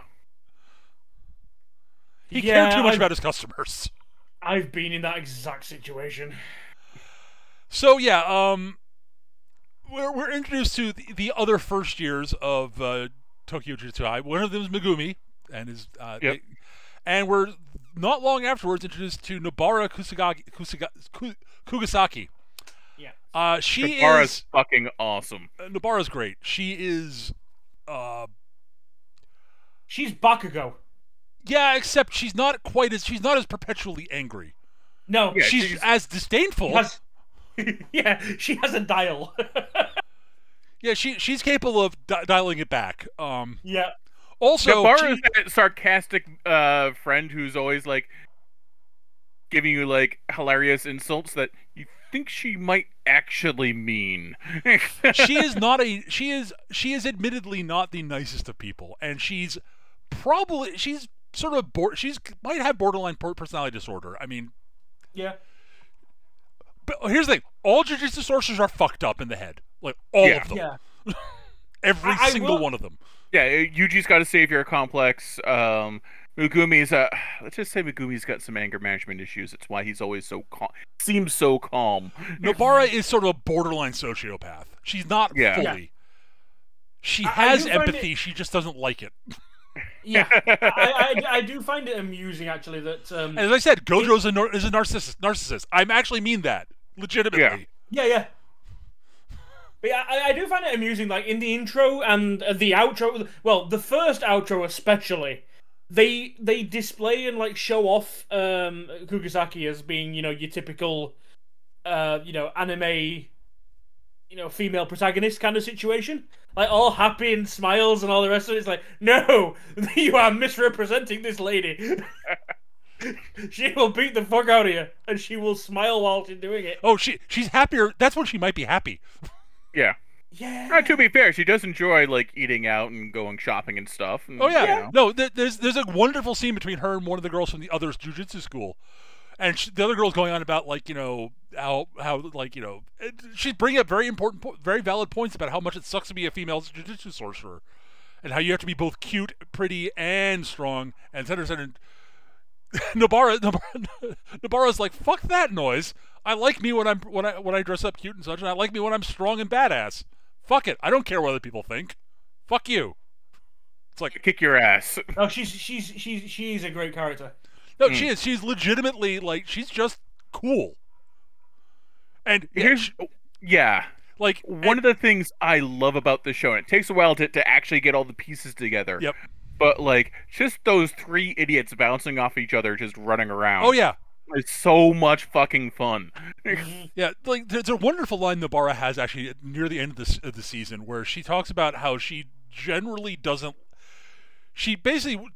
Speaker 1: He cared too much about his customers.
Speaker 3: I've been in that exact situation.
Speaker 1: So yeah, we're introduced to the other first years of Tokyo Jujutsu High. One of them is Megumi, and and we're not long afterwards introduced to Nobara Kugasaki.
Speaker 3: Yeah.
Speaker 2: Nobara's fucking awesome.
Speaker 1: Nobara's great. She is.
Speaker 3: She's Bakugo.
Speaker 1: Yeah, except she's not as perpetually angry.
Speaker 3: No,
Speaker 1: yeah, she's as disdainful.
Speaker 3: She has a dial.
Speaker 1: Yeah, she's capable of dialing it back.
Speaker 3: Yeah.
Speaker 1: Also,
Speaker 2: Nobara's that sarcastic friend who's always like giving you like hilarious insults that you think she might actually mean.
Speaker 1: She is admittedly not the nicest of people, and she's sort of might have borderline personality disorder. I mean,
Speaker 3: yeah.
Speaker 1: But here's the thing: all Jujutsu sorcerers are fucked up in the head, like all of them.
Speaker 3: Yeah.
Speaker 1: Every single one of them.
Speaker 2: Yeah, Yuji's got a savior complex. Megumi's let's just say Megumi's got some anger management issues. It's why he's always so calm. Seems so calm.
Speaker 1: Nobara is sort of a borderline sociopath. She's not fully.
Speaker 3: Yeah.
Speaker 1: She has empathy. She just doesn't like it.
Speaker 3: Yeah, I do find it amusing actually that.
Speaker 1: And as I said, Gojo is a narcissist. I actually mean that legitimately.
Speaker 3: Yeah. But yeah, I do find it amusing, like in the intro and the outro. Well, the first outro especially, they display and like show off Kugasaki as being your typical, anime, female protagonist kind of situation. Like all happy and smiles and all the rest of it. It's like, no, you are misrepresenting this lady. She will beat the fuck out of you, and she will smile while she's doing it.
Speaker 1: Oh, she's happier. That's when she might be happy.
Speaker 2: Yeah.
Speaker 3: Yeah.
Speaker 2: To be fair, she does enjoy like eating out and going shopping and stuff. And,
Speaker 1: oh yeah. No, there's a wonderful scene between her and one of the girls from the other jujutsu school, and the other girl's going on about like how she's bringing up very important, very valid points about how much it sucks to be a female jujutsu sorcerer, and how you have to be both cute, pretty, and strong. And and Nobara's like, fuck that noise. I like me when I dress up cute and such, and I like me when I'm strong and badass. Fuck it. I don't care what other people think. Fuck you. It's like
Speaker 2: kick your ass.
Speaker 3: Oh, she's a great character.
Speaker 1: No, she is. She's legitimately like she's just cool. And like
Speaker 2: one of the things I love about this show, and it takes a while to actually get all the pieces together.
Speaker 1: Yep.
Speaker 2: But like just those three idiots bouncing off each other, just running around.
Speaker 1: Oh yeah.
Speaker 2: It's so much fucking fun.
Speaker 1: Yeah, like there's a wonderful line Nobara has actually near the end of the season where she talks about how she generally doesn't. She basically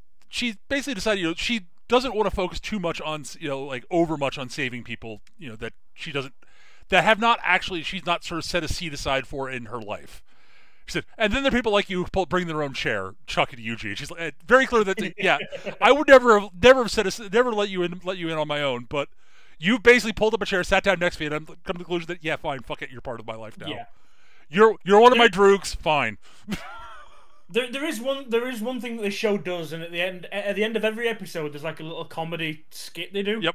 Speaker 1: decided she doesn't want to focus too much on like over much on saving people that she doesn't that have not actually she's not sort of set a seat aside for in her life. She said, and then there are people like you who bring their own chair, chuck it to Yuji. She's like, very clear that I would never let you in on my own, but you basically pulled up a chair, sat down next to me, and I'm come to the conclusion that fine, fuck it, you're part of my life now.
Speaker 3: Yeah.
Speaker 1: You're one of my droogs, fine.
Speaker 3: There is one thing that the show does, and at the end of every episode, there's like a little comedy skit they do.
Speaker 1: Yep.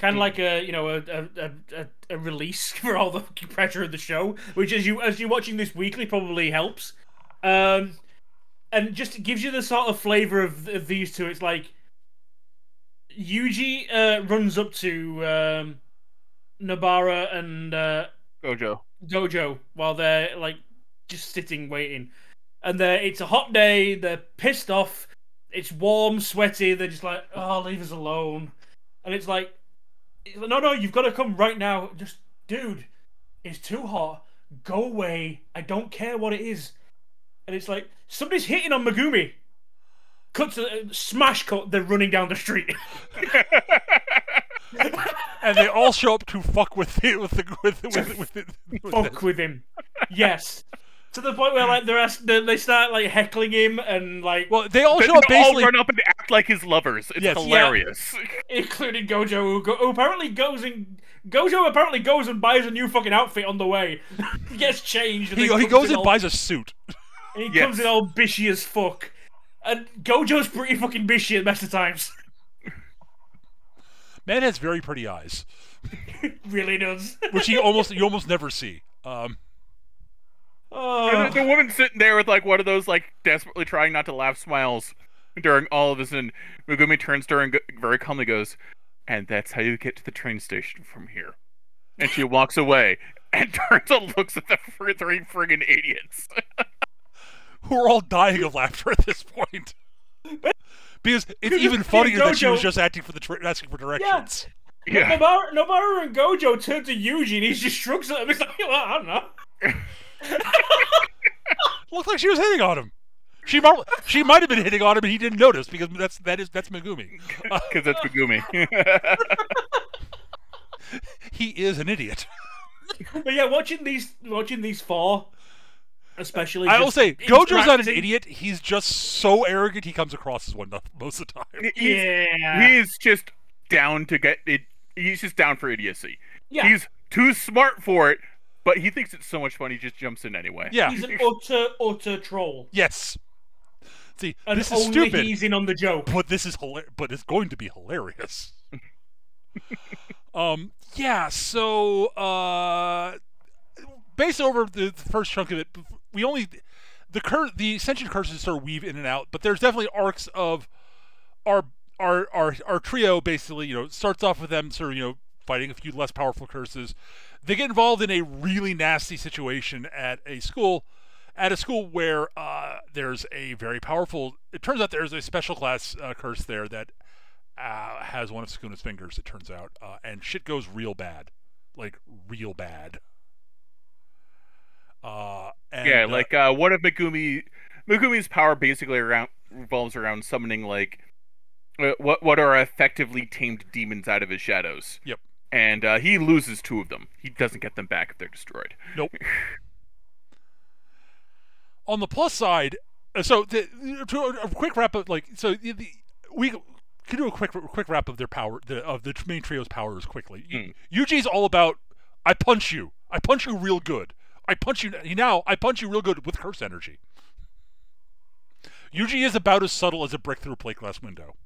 Speaker 3: kind of like a release for all the pressure of the show, which as you're watching this weekly probably helps, and just gives you the sort of flavor of these two. It's like Yuji runs up to Nobara and Gojo while they're like just sitting waiting, and it's a hot day. They're pissed off. It's warm, sweaty. They're just like, "Oh, leave us alone." And it's like, "No, you've got to come right now." Just, dude, it's too hot. Go away. I don't care what it is. And it's like somebody's hitting on Megumi. Cut to smash cut. They're running down the street.
Speaker 1: And they all show up to fuck with him.
Speaker 3: Fuck with him. Yes. To the point where like they start like heckling him and like.
Speaker 1: Well, they all show up basically.
Speaker 2: All run up and act like his lovers. It's hilarious.
Speaker 3: Yeah. Including Gojo, who apparently goes and buys a new fucking outfit on the way. He gets changed. And
Speaker 1: he goes and buys a suit.
Speaker 3: And he comes in all bishy as fuck. And Gojo's pretty fucking bishy at the best of times.
Speaker 1: Man has very pretty eyes.
Speaker 3: Really does.
Speaker 1: Which you almost never see.
Speaker 2: The woman sitting there with like one of those like desperately trying not to laugh smiles during all of this, and Megumi turns to her and very calmly goes, "And that's how you get to the train station from here." And she walks away and turns and looks at the three friggin' idiots.
Speaker 1: Who are all dying of laughter at this point. Because it's even funnier that she was just asking for directions.
Speaker 3: Yeah. Nobara and Gojo turn to Yuji and he just shrugs at him. He's like, well, I don't know.
Speaker 1: Looked like she was hitting on him. She might have been hitting on him and he didn't notice because that's Megumi.
Speaker 2: Because that's Megumi.
Speaker 1: He is an idiot.
Speaker 3: But yeah, watching these four, especially.
Speaker 1: I will say, Gojo's not an idiot. He's just so arrogant. He comes across as one most of the time.
Speaker 2: He's just down to get it. He's just down for idiocy.
Speaker 3: Yeah.
Speaker 2: He's too smart for it, but he thinks it's so much fun. He just jumps in anyway.
Speaker 1: Yeah.
Speaker 3: He's an utter troll.
Speaker 1: Yes. See,
Speaker 3: and
Speaker 1: this is stupid.
Speaker 3: He's in on the joke.
Speaker 1: But this is but it's going to be hilarious. Yeah. So, based over the first chunk of it, the Ascension curses sort of weave in and out, but there's definitely arcs of our trio. Basically, starts off with them sort of fighting a few less powerful curses. They get involved in a really nasty situation at a school where there's a very powerful. It turns out there's a special class curse there that has one of Sukuna's fingers. It turns out, and shit goes real bad, like real bad.
Speaker 2: One of Megumi's power basically revolves around summoning like what are effectively tamed demons out of his shadows.
Speaker 1: Yep. And
Speaker 2: he loses 2 of them. He doesn't get them back if they're destroyed.
Speaker 1: Nope. On the plus side, so to a quick wrap up, we could do a quick wrap of their power, of the main trio's powers quickly. Yuji's all about I punch you real good. I punch you real good with curse energy. Yuji is about as subtle as a brick through a plate glass window.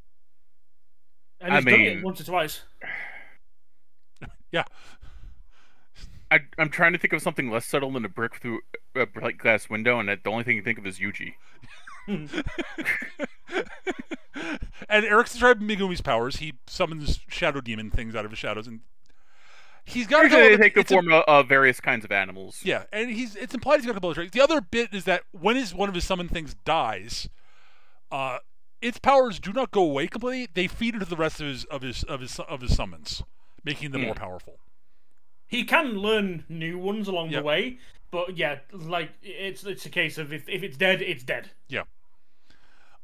Speaker 3: And he's done it once or twice.
Speaker 1: Yeah.
Speaker 2: I'm trying to think of something less subtle than a brick through a plate glass window, and the only thing you think of is Yuji.
Speaker 1: And Eric's described Megumi's powers. He summons shadow demon things out of his shadows, and he's got
Speaker 2: to take the form of various kinds of animals.
Speaker 1: Yeah, and it's implied he's got a couple of traits. The other bit is that when one of his summoned things dies, its powers do not go away completely. They feed into the rest of his summons, making them more powerful.
Speaker 3: He can learn new ones along the way, but yeah, like it's a case of if it's dead, it's dead.
Speaker 1: Yeah.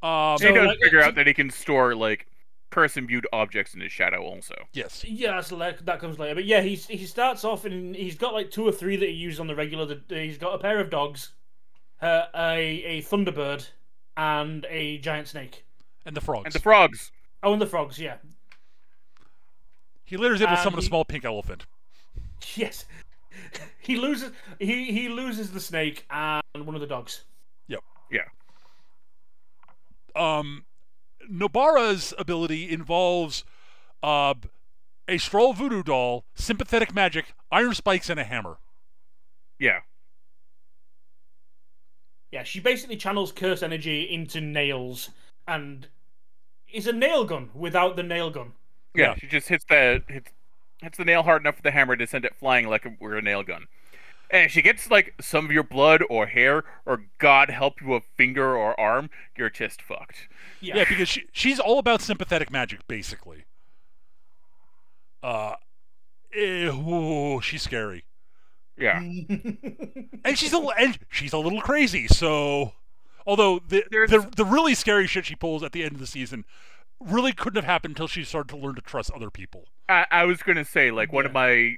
Speaker 2: He does figure out that he can store like curse-imbued objects in his shadow also.
Speaker 1: Yes.
Speaker 3: Yeah, so that comes later. But yeah, he starts off and he's got like 2 or 3 that he uses on the regular. He's got a pair of dogs, a thunderbird, and a giant snake.
Speaker 1: And the frogs.
Speaker 3: Oh, and the frogs, yeah.
Speaker 1: He later is able to summon a small pink elephant.
Speaker 3: Yes. He loses the snake and one of the dogs.
Speaker 1: Yep.
Speaker 2: Yeah.
Speaker 1: Nobara's ability involves a straw voodoo doll, sympathetic magic, iron spikes, and a hammer.
Speaker 2: Yeah.
Speaker 3: Yeah, she basically channels curse energy into nails and is a nail gun without the nail gun.
Speaker 2: Yeah, she just hits the nail hard enough for the hammer to send it flying like it were a nail gun. And if she gets like some of your blood or hair, or God help you, a finger or arm, you're just fucked.
Speaker 1: Yeah, because she's all about sympathetic magic, basically. She's scary.
Speaker 2: Yeah.
Speaker 1: And she's a little crazy. So, although the really scary shit she pulls at the end of the season really couldn't have happened until she started to learn to trust other people.
Speaker 2: I was gonna say, like, one of the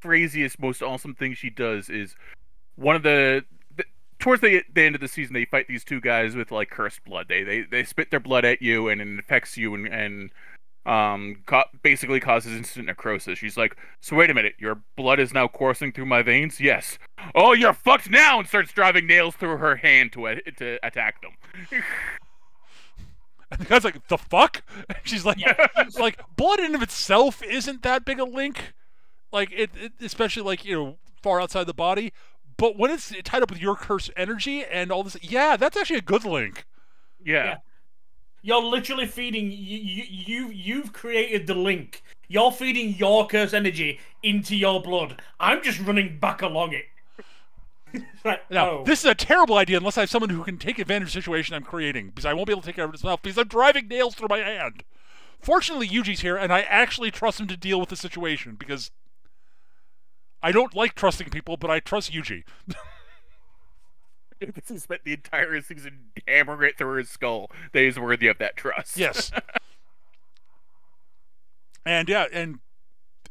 Speaker 2: craziest, most awesome things she does is one of the towards the end of the season, they fight these two guys with like cursed blood. They spit their blood at you and it infects you and basically causes instant necrosis. She's like, so wait a minute, your blood is now coursing through my veins? Yes. Oh, you're fucked now, and starts driving nails through her hand to attack them.
Speaker 1: And the guy's like, the fuck? And she's like, like, blood in and of itself isn't that big a link. Like, it especially, like, you know, far outside the body. But when it's tied up with your cursed energy and all this, yeah, that's actually a good link.
Speaker 2: Yeah.
Speaker 3: You're literally feeding, you've created the link. You're feeding your curse energy into your blood. I'm just running back along it.
Speaker 1: Now, this is a terrible idea unless I have someone who can take advantage of the situation I'm creating, because I won't be able to take care of it myself, because I'm driving nails through my hand. Fortunately, Yuji's here, and I actually trust him to deal with the situation, because I don't like trusting people, but I trust Yuji.
Speaker 2: This has spent the entire season hammering it through his skull that he's worthy of that trust.
Speaker 1: Yes. And yeah, and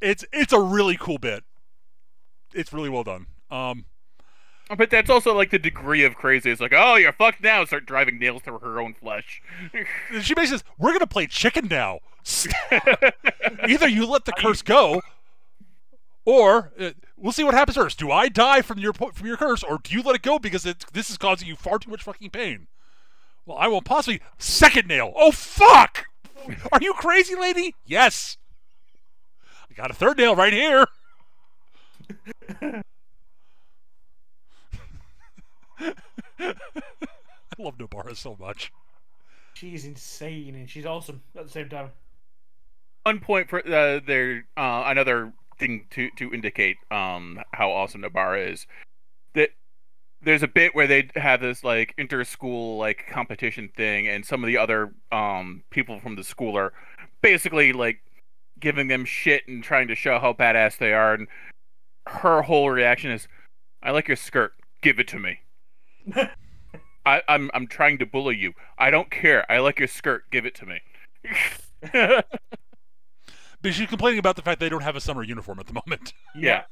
Speaker 1: it's a really cool bit. It's really well done.
Speaker 2: But that's also like the degree of crazy. It's like, oh, you're fucked now. Start driving nails through her own flesh.
Speaker 1: She basically says, we're going to play chicken now. Either you let the curse go, or we'll see what happens first. Do I die from your curse, or do you let it go because this is causing you far too much fucking pain? Well, I won't possibly. Second nail. Oh, fuck! Are you crazy, lady? Yes. I got a third nail right here. I love Nobara so much.
Speaker 3: She's insane and she's awesome at the same time.
Speaker 2: One point for another thing to indicate how awesome Nobara is. That there's a bit where they have this like inter-school like competition thing, and some of the other people from the school are basically like giving them shit and trying to show how badass they are. And her whole reaction is, "I like your skirt. Give it to me." I'm trying to bully you. I don't care. I like your skirt. Give it to me.
Speaker 1: But she's complaining about the fact they don't have a summer uniform at the moment.
Speaker 2: Yeah.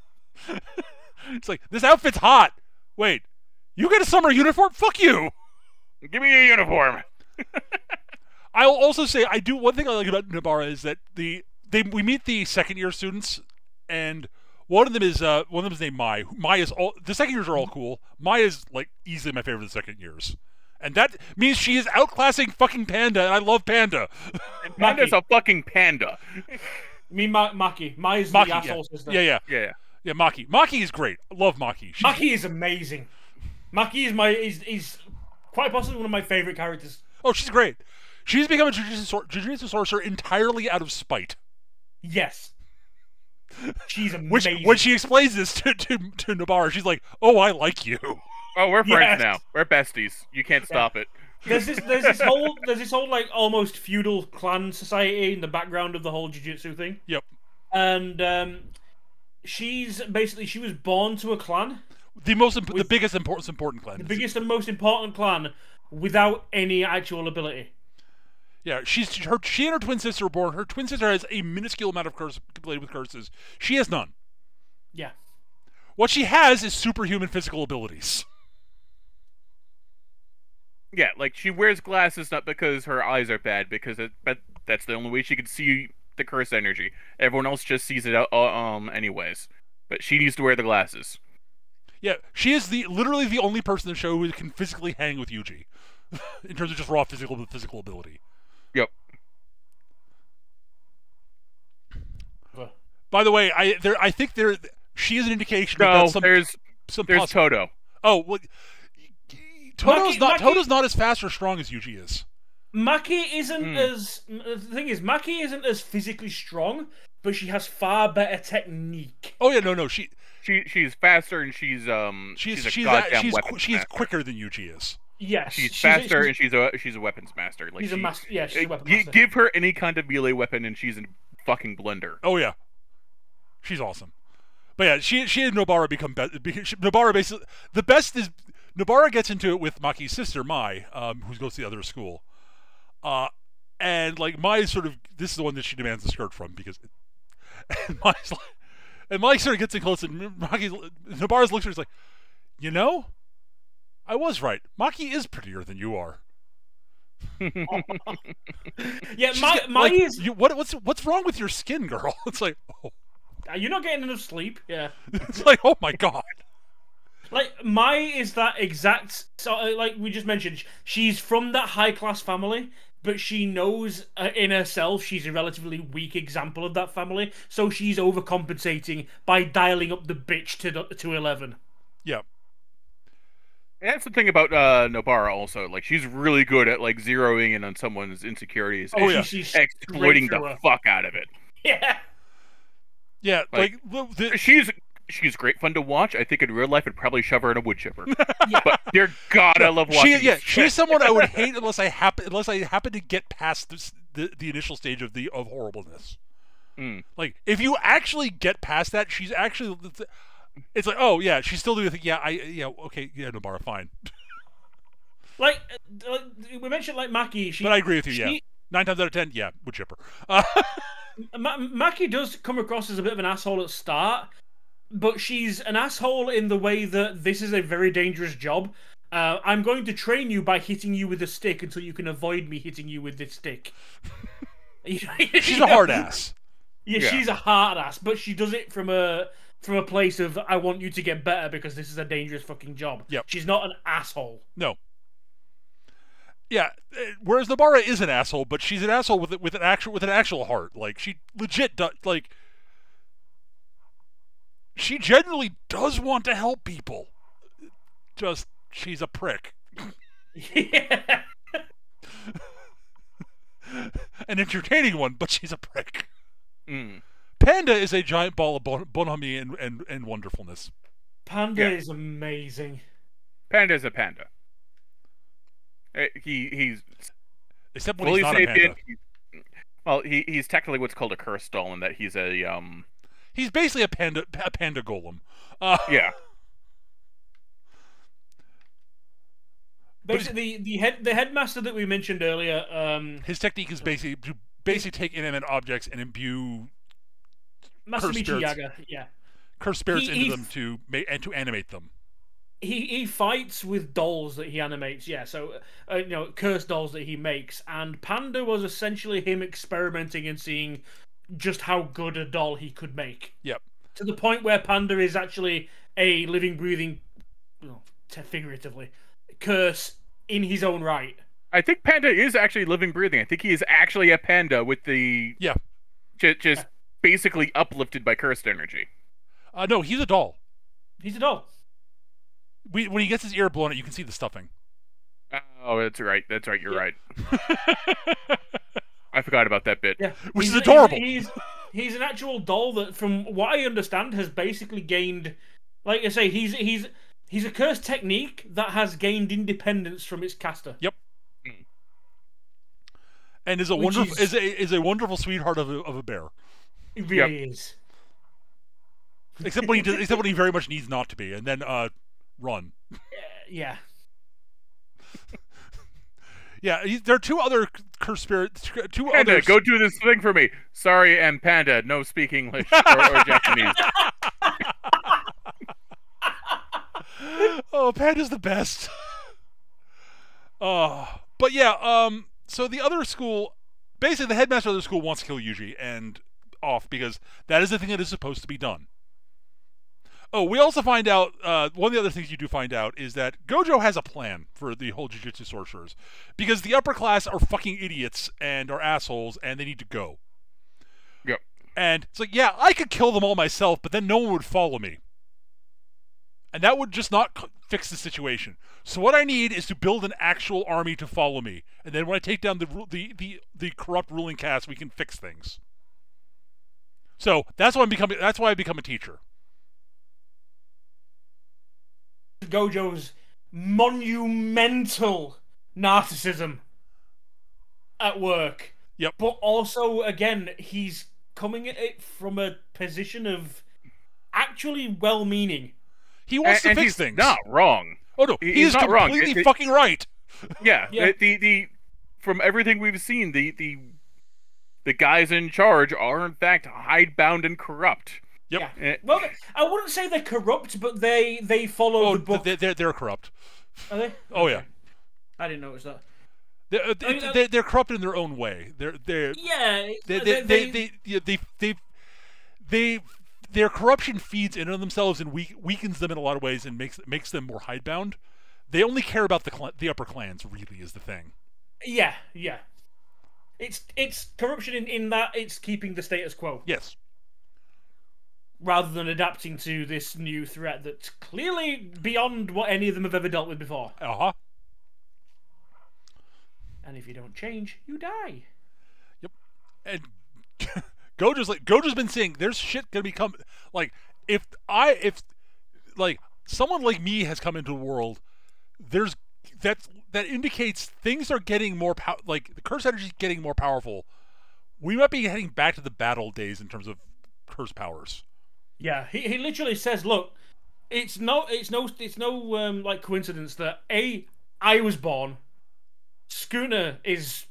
Speaker 1: It's like, this outfit's hot. Wait, you get a summer uniform? Fuck you.
Speaker 2: Give me a uniform.
Speaker 1: I'll also say, one thing I like about Nobara is that we meet the second year students, and one of them is named Mai. Mai is the second years are all cool. Mai is like easily my favorite of the second years. And that means she is outclassing fucking Panda, and I love Panda.
Speaker 2: And Panda's a fucking panda.
Speaker 3: Maki. Mai is the asshole sister.
Speaker 1: Yeah, Maki. Maki is great. I love Maki.
Speaker 3: Maki is amazing. Maki is quite possibly one of my favorite characters.
Speaker 1: Oh, she's great. She's become a Jujutsu sorcerer entirely out of spite.
Speaker 3: Yes. She's amazing.
Speaker 1: When she explains this to Nobara, she's like, "Oh, I like you."
Speaker 2: Oh, we're friends now. We're besties. You can't stop it.
Speaker 3: There's this whole like almost feudal clan society in the background of the whole Jujutsu thing.
Speaker 1: Yep.
Speaker 3: And she was born to a clan.
Speaker 1: The biggest important clan.
Speaker 3: The biggest and most important clan without any actual ability.
Speaker 1: Yeah, she and her twin sister were born. Her twin sister has a minuscule amount of curses. She has none.
Speaker 3: Yeah. What
Speaker 1: she has is superhuman physical abilities.
Speaker 2: Yeah, like she wears glasses not because her eyes are bad, but that's the only way she can see the curse energy. Everyone else just sees it anyways. But she needs to wear the glasses.
Speaker 1: Yeah, she is literally the only person in the show who can physically hang with Yuji in terms of just raw physical ability.
Speaker 2: Yep.
Speaker 1: By the way, I think she is an indication
Speaker 2: No,
Speaker 1: that
Speaker 2: there's Toto.
Speaker 1: Oh, well, Toto's not as fast or strong as Yuji is.
Speaker 3: Maki isn't as... The thing is, Maki isn't as physically strong, but she has far better technique.
Speaker 1: Oh yeah, no,
Speaker 2: She's faster and she's
Speaker 1: quicker than Yuji is.
Speaker 3: Yes,
Speaker 2: she's faster and she's a weapons master. Like
Speaker 3: she's a master. Yeah, she's a weapons master.
Speaker 2: Give her any kind of melee weapon and she's a fucking blender.
Speaker 1: Oh yeah, she's awesome. But yeah, she and Nobara become Nobara basically the best is Nobara gets into it with Maki's sister Mai, who goes to the other school, and like Mai sort of this is the one that she demands the skirt from because, and Mai's like, and Mai sort of gets in close and Nobara looks at her, he's like, you know, I was right. Maki is prettier than you are.
Speaker 3: Yeah, Mai is.
Speaker 1: What's wrong with your skin, girl? It's like, oh.
Speaker 3: You're not getting enough sleep. Yeah.
Speaker 1: It's like, oh my god.
Speaker 3: Like Mai is that exact. So, like we just mentioned, she's from that high class family, but she knows in herself she's a relatively weak example of that family, so she's overcompensating by dialing up the bitch to 11.
Speaker 1: Yeah.
Speaker 2: And that's the thing about Nobara also. Like, she's really good at, like, zeroing in on someone's insecurities and she's exploiting the fuck out of it.
Speaker 3: Yeah.
Speaker 1: Yeah,
Speaker 2: she's great fun to watch. I think in real life I'd probably shove her in a wood chipper. Yeah. But dear God, I love watching
Speaker 1: she's someone I would hate unless I happen to get past the initial stage of horribleness. Like, if you actually get past that, she's actually... It's like, oh yeah, she's still doing the thing. Yeah, okay, yeah, Nobara, fine.
Speaker 3: like we mentioned, like Maki.
Speaker 1: But I agree with you. Yeah, 9 times out of 10, yeah, wood chipper.
Speaker 3: Maki does come across as a bit of an asshole at the start, but she's an asshole in the way that this is a very dangerous job. I'm going to train you by hitting you with a stick until you can avoid me hitting you with this stick.
Speaker 1: She's a hard ass.
Speaker 3: Yeah, she's a hard ass, but she does it from a place of, I want you to get better because this is a dangerous fucking job.
Speaker 1: Yep.
Speaker 3: She's not an asshole.
Speaker 1: No. Yeah, whereas Nobara is an asshole, but she's an asshole with an actual heart. Like, she legit does, like, she genuinely does want to help people. Just, she's a prick.
Speaker 3: Yeah.
Speaker 1: An entertaining one, but she's a prick. Panda is a giant ball of bonhomie and wonderfulness.
Speaker 3: Panda is amazing.
Speaker 2: Panda's a panda. He's
Speaker 1: except when he's not a panda.
Speaker 2: Well, he's technically what's called a cursed doll, in that he's a
Speaker 1: He's basically a panda golem.
Speaker 2: Yeah.
Speaker 3: Basically, the headmaster that we mentioned earlier.
Speaker 1: His technique is basically take inanimate objects and imbue cursed spirits into them to animate them.
Speaker 3: He fights with dolls that he animates, so cursed dolls that he makes, and Panda was essentially him experimenting and seeing just how good a doll he could make.
Speaker 1: Yep.
Speaker 3: To the point where Panda is actually a living, breathing, figuratively, curse in his own right.
Speaker 2: I think Panda is actually living, breathing. I think he is actually a panda with the just basically uplifted by cursed energy.
Speaker 1: No, he's a doll.
Speaker 3: He's a doll.
Speaker 1: When he gets his ear blown out, you can see the stuffing.
Speaker 2: Oh, that's right. You're right. I forgot about that bit.
Speaker 3: Yeah,
Speaker 1: which is adorable.
Speaker 3: He's an actual doll that, from what I understand, has basically gained, like I say, he's a cursed technique that has gained independence from its caster.
Speaker 1: Yep. And is a wonderful sweetheart of a bear.
Speaker 3: It really is.
Speaker 1: Except when he very much needs not to be, and then run.
Speaker 3: Yeah.
Speaker 1: Yeah, there are two other cursed spirits.
Speaker 2: Panda, go do this thing for me. Sorry, and Panda, no speak English or Japanese.
Speaker 1: Oh, Panda's the best. But yeah, so the other school, basically the headmaster of the school wants to kill Yuji and off because that is the thing that is supposed to be done. Oh, we also find out, one of the other things you do find out is that Gojo has a plan for the whole Jujutsu sorcerers. Because the upper class are fucking idiots and are assholes and they need to go.
Speaker 2: Yep.
Speaker 1: And it's like, yeah, I could kill them all myself, but then no one would follow me. And that would just not fix the situation. So what I need is to build an actual army to follow me. And then when I take down the corrupt ruling caste, we can fix things. So that's why I become a teacher.
Speaker 3: Gojo's monumental narcissism at work.
Speaker 1: Yep.
Speaker 3: But also, again, he's coming at it from a position of actually well-meaning.
Speaker 1: He wants to fix things.
Speaker 2: Not wrong.
Speaker 1: Oh no, he's
Speaker 2: not
Speaker 1: completely
Speaker 2: wrong.
Speaker 1: fucking right.
Speaker 2: Yeah.
Speaker 3: Yeah.
Speaker 2: The from everything we've seen, the guys in charge are in fact hidebound and corrupt.
Speaker 1: Yep.
Speaker 3: Yeah. Well, I wouldn't say they're corrupt, but they follow the book.
Speaker 1: They're corrupt.
Speaker 3: Are they?
Speaker 1: Oh yeah.
Speaker 3: I didn't notice that.
Speaker 1: They're corrupt in their own way. Their corruption feeds into themselves and weakens them in a lot of ways and makes them more hidebound. They only care about the upper clans. Really, is the thing.
Speaker 3: Yeah. It's corruption in that it's keeping the status quo.
Speaker 1: Yes.
Speaker 3: Rather than adapting to this new threat that's clearly beyond what any of them have ever dealt with before.
Speaker 1: Uh-huh.
Speaker 3: And if you don't change, you die.
Speaker 1: Yep. And Gojo's been saying there's shit gonna become like if someone like me has come into the world, there's that indicates things are getting more like the curse energy is getting more powerful. We might be heading back to the battle days in terms of curse powers.
Speaker 3: Yeah, he literally says, "Look, it's no like coincidence that I was born, Schooner is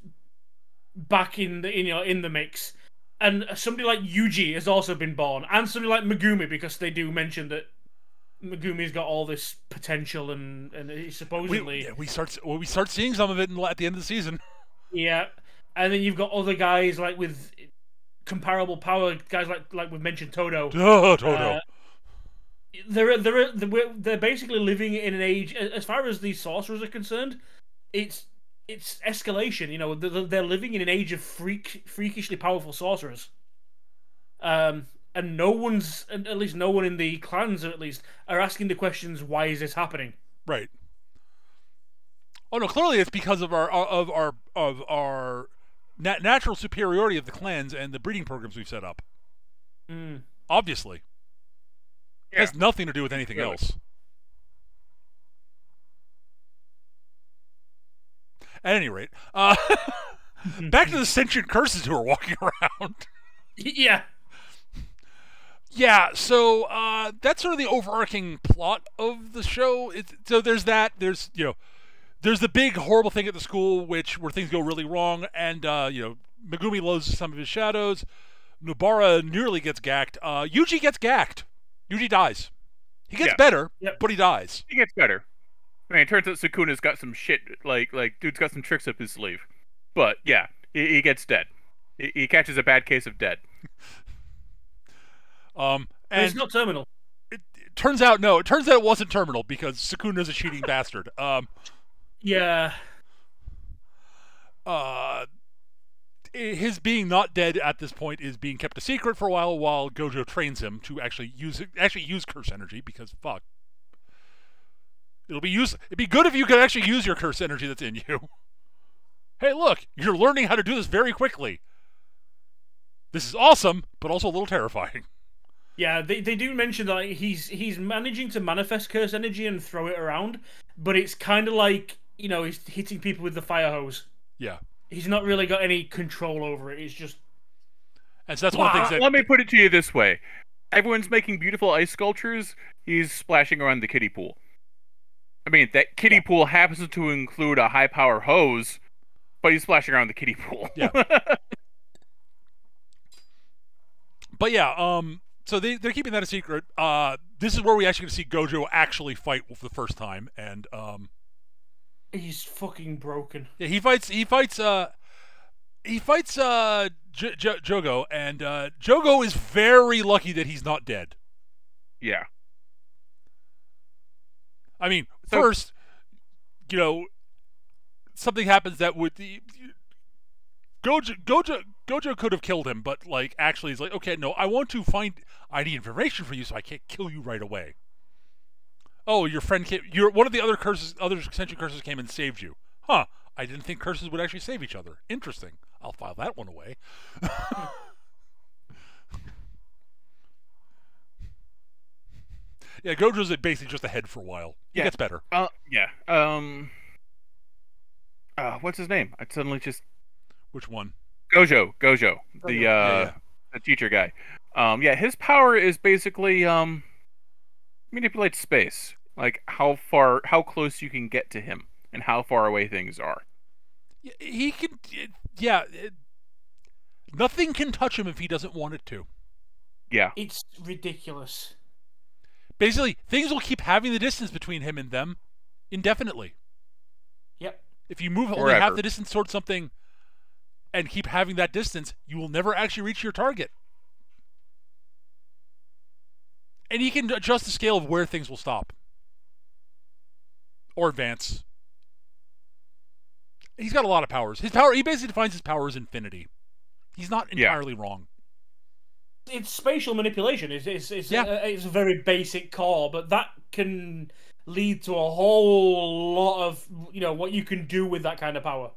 Speaker 3: back in the mix, and somebody like Yuji has also been born, and somebody like Megumi, because they do mention that Megumi's got all this potential and he's supposedly
Speaker 1: we start seeing some of it at the end of the season.
Speaker 3: Yeah, and then you've got other guys like with comparable power, guys like we've mentioned Todo.
Speaker 1: Todo.
Speaker 3: They're basically living in an age, as far as these sorcerers are concerned, it's escalation. You know, they're living in an age of freakishly powerful sorcerers. And no one's, at least no one in the clans, at least, are asking the questions, why is this happening?
Speaker 1: Right. Oh no, clearly it's because of our natural superiority of the clans and the breeding programs we've set up. Obviously. It has nothing to do with anything else. At any rate, back to the sentient curses who are walking around.
Speaker 3: Yeah.
Speaker 1: Yeah, so that's sort of the overarching plot of the show. So there's that. There's the big horrible thing at the school, where things go really wrong, and Megumi loses some of his shadows. Nobara nearly gets gacked. Yuji gets gacked. Yuji dies. He gets better, but he dies.
Speaker 2: He gets better. I mean, it turns out Sukuna's got some shit, like dude's got some tricks up his sleeve. But yeah, he gets dead. He catches a bad case of dead.
Speaker 3: And it's not terminal.
Speaker 1: It turns out it wasn't terminal because Sukuna's a cheating bastard.
Speaker 3: Yeah.
Speaker 1: His being not dead at this point is being kept a secret for a while Gojo trains him to actually use curse energy, because fuck. It'd be good if you could actually use your curse energy that's in you. Hey, look, you're learning how to do this very quickly. This is awesome, but also a little terrifying.
Speaker 3: Yeah, they do mention that he's managing to manifest curse energy and throw it around, but it's kind of like, he's hitting people with the fire hose.
Speaker 1: Yeah.
Speaker 3: He's not really got any control over it. It's just...
Speaker 1: And so that's one of the things that...
Speaker 2: Let me put it to you this way. Everyone's making beautiful ice sculptures. He's splashing around the kiddie pool. I mean, that kiddie pool happens to include a high-power hose, but he's splashing around the kiddie pool.
Speaker 1: Yeah. But yeah, so they're keeping that a secret. This is where we actually get to see Gojo actually fight for the first time, and
Speaker 3: he's fucking broken.
Speaker 1: Yeah, he fights Jogo, and Jogo is very lucky that he's not dead.
Speaker 2: Yeah.
Speaker 1: I mean, first, something happens that would Gojo Gojo could have killed him, but like actually he's like, okay, no, I need information for you, so I can't kill you right away. Oh, your friend came. One of the other sentient curses came and saved you. Huh? I didn't think curses would actually save each other. Interesting. I'll file that one away. Yeah, Gojo's basically just ahead for a while. He gets better.
Speaker 2: Yeah. What's his name? I suddenly just.
Speaker 1: Which one?
Speaker 2: Gojo, the teacher guy. Yeah, his power is basically manipulate space, like how close you can get to him, and how far away things are.
Speaker 1: He can. Yeah, nothing can touch him if he doesn't want it to.
Speaker 2: Yeah,
Speaker 3: it's ridiculous.
Speaker 1: Basically, things will keep having the distance between him and them indefinitely.
Speaker 3: Yep.
Speaker 1: If you move only half the distance towards something and keep having that distance, you will never actually reach your target. And he can adjust the scale of where things will stop. Or advance. He's got a lot of powers. He basically defines his power as infinity. He's not entirely wrong.
Speaker 3: It's spatial manipulation. It's a very basic core, but that can lead to a whole lot of what you can do with that kind of power.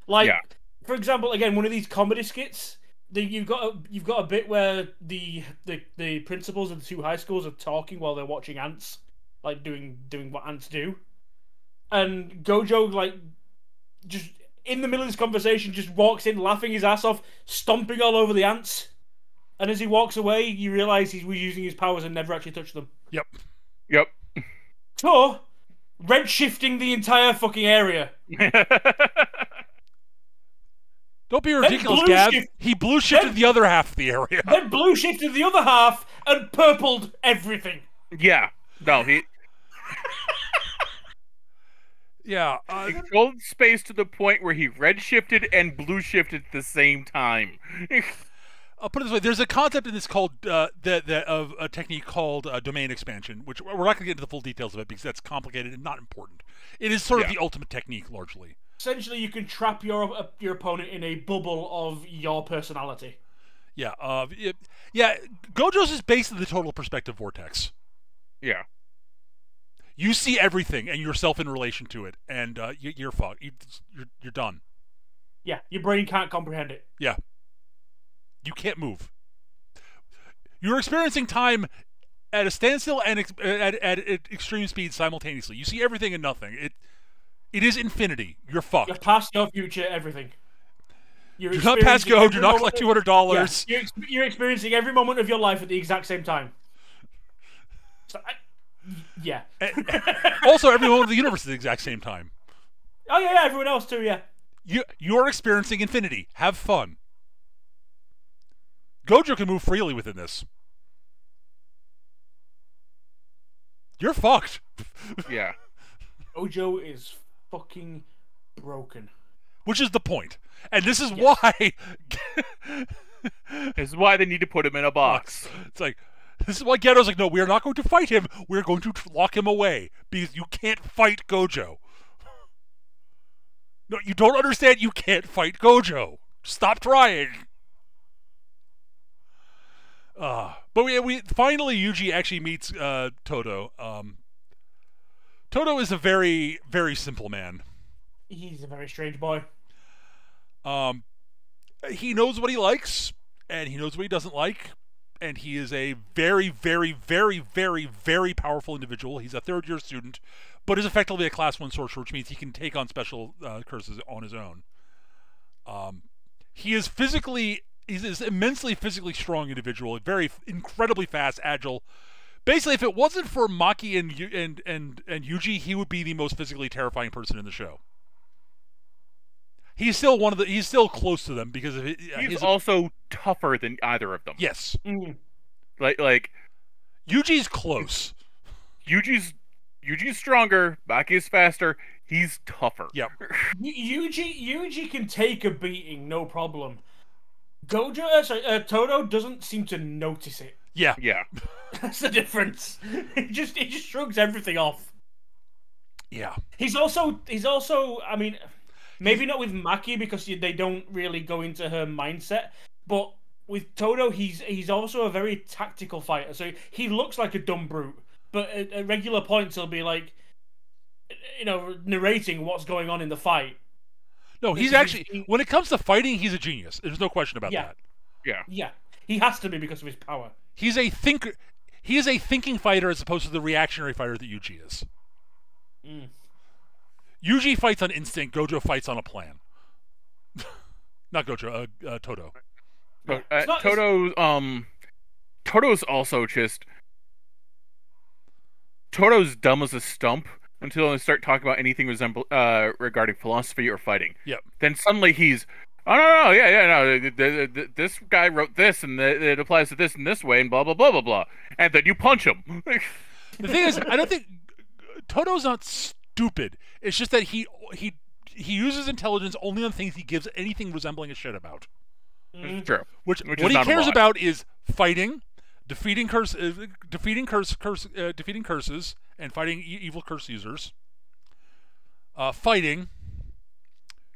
Speaker 3: Like, for example, again, one of these comedy skits. You've got a bit where the principals of the two high schools are talking while they're watching ants, like doing what ants do, and Gojo like just in the middle of this conversation just walks in laughing his ass off, stomping all over the ants. And as he walks away, you realise he was using his powers and never actually touched them.
Speaker 2: Yep.
Speaker 3: So, red-shifting the entire fucking area.
Speaker 1: Don't be ridiculous, Gav. He blue-shifted the other half of the area.
Speaker 3: Then blue-shifted the other half and purpled everything.
Speaker 2: Yeah. No, he...
Speaker 1: Yeah.
Speaker 2: He controlled space to the point where he red-shifted and blue-shifted at the same time.
Speaker 1: I'll put it this way: there's a concept in this called of a technique called domain expansion, which we're not going to get into the full details of it because that's complicated and not important. It is sort of the ultimate technique, largely.
Speaker 3: Essentially, you can trap your opponent in a bubble of your personality.
Speaker 1: Yeah. Gojo's is basically the total perspective vortex.
Speaker 2: Yeah.
Speaker 1: You see everything and yourself in relation to it, and you're fucked. You're done.
Speaker 3: Yeah, your brain can't comprehend it.
Speaker 1: Yeah. You can't move. You're experiencing time at a standstill and at extreme speed simultaneously. You see everything and nothing. It is infinity. You're fucked.
Speaker 3: Your past, your future, everything.
Speaker 1: Do not pass go. Do not collect $200.
Speaker 3: Yeah, you're experiencing every moment of your life at the exact same time. So, yeah.
Speaker 1: Also, every moment of the universe at the exact same time.
Speaker 3: Oh yeah, everyone else too. Yeah.
Speaker 1: You're experiencing infinity. Have fun. Gojo can move freely within this. You're fucked.
Speaker 2: Yeah.
Speaker 3: Gojo is fucking broken.
Speaker 1: Which is the point. And this is why...
Speaker 2: This is why they need to put him in a box.
Speaker 1: It's like, this is why Geto's like, no, we are not going to fight him. We're going to lock him away. Because you can't fight Gojo. No, you don't understand. You can't fight Gojo. Stop trying. But we finally Yuji actually meets Todo. Todo is a very, very simple man.
Speaker 3: He's a very strange boy.
Speaker 1: He knows what he likes, and he knows what he doesn't like, and he is a very, very, very, very, very powerful individual. He's a third-year student, but is effectively a Class 1 sorcerer, which means he can take on special curses on his own. He's this immensely physically strong individual, very incredibly fast, agile. Basically, if it wasn't for Maki and Yuji, he would be the most physically terrifying person in the show. He's still he's still close to them because of
Speaker 2: he's also tougher than either of them.
Speaker 1: Yes.
Speaker 3: Mm.
Speaker 2: Like
Speaker 1: Yuji's close.
Speaker 2: Yuji's stronger, Maki's faster, he's tougher.
Speaker 1: Yep.
Speaker 3: Yuji can take a beating, no problem. Todo doesn't seem to notice it.
Speaker 1: Yeah.
Speaker 2: Yeah.
Speaker 3: That's the difference. He just shrugs everything off.
Speaker 1: Yeah.
Speaker 3: He's also I mean, Maybe not with Maki because they don't really go into her mindset, but with Todo, he's also a very tactical fighter. So he looks like a dumb brute, but at regular points he'll be like, narrating what's going on in the fight.
Speaker 1: No, he's actually, when it comes to fighting, he's a genius. There's no question about that.
Speaker 3: Yeah. He has to be because of his power.
Speaker 1: He's a thinker. He is a thinking fighter as opposed to the reactionary fighter that Yuji is. Yuji fights on instinct. Gojo fights on a plan. Not Gojo. Todo.
Speaker 2: Todo's also just... Todo's dumb as a stump until they start talking about anything regarding philosophy or fighting.
Speaker 1: Yep.
Speaker 2: Then suddenly he's, no. This guy wrote this, and it applies to this in this way, and blah blah blah blah blah. And then you punch him.
Speaker 1: The thing is, I don't think Todo's not stupid. It's just that he uses intelligence only on things he gives anything resembling a shit about.
Speaker 2: True.
Speaker 1: Which what he cares about is fighting, defeating curses, and fighting evil curse users. Fighting,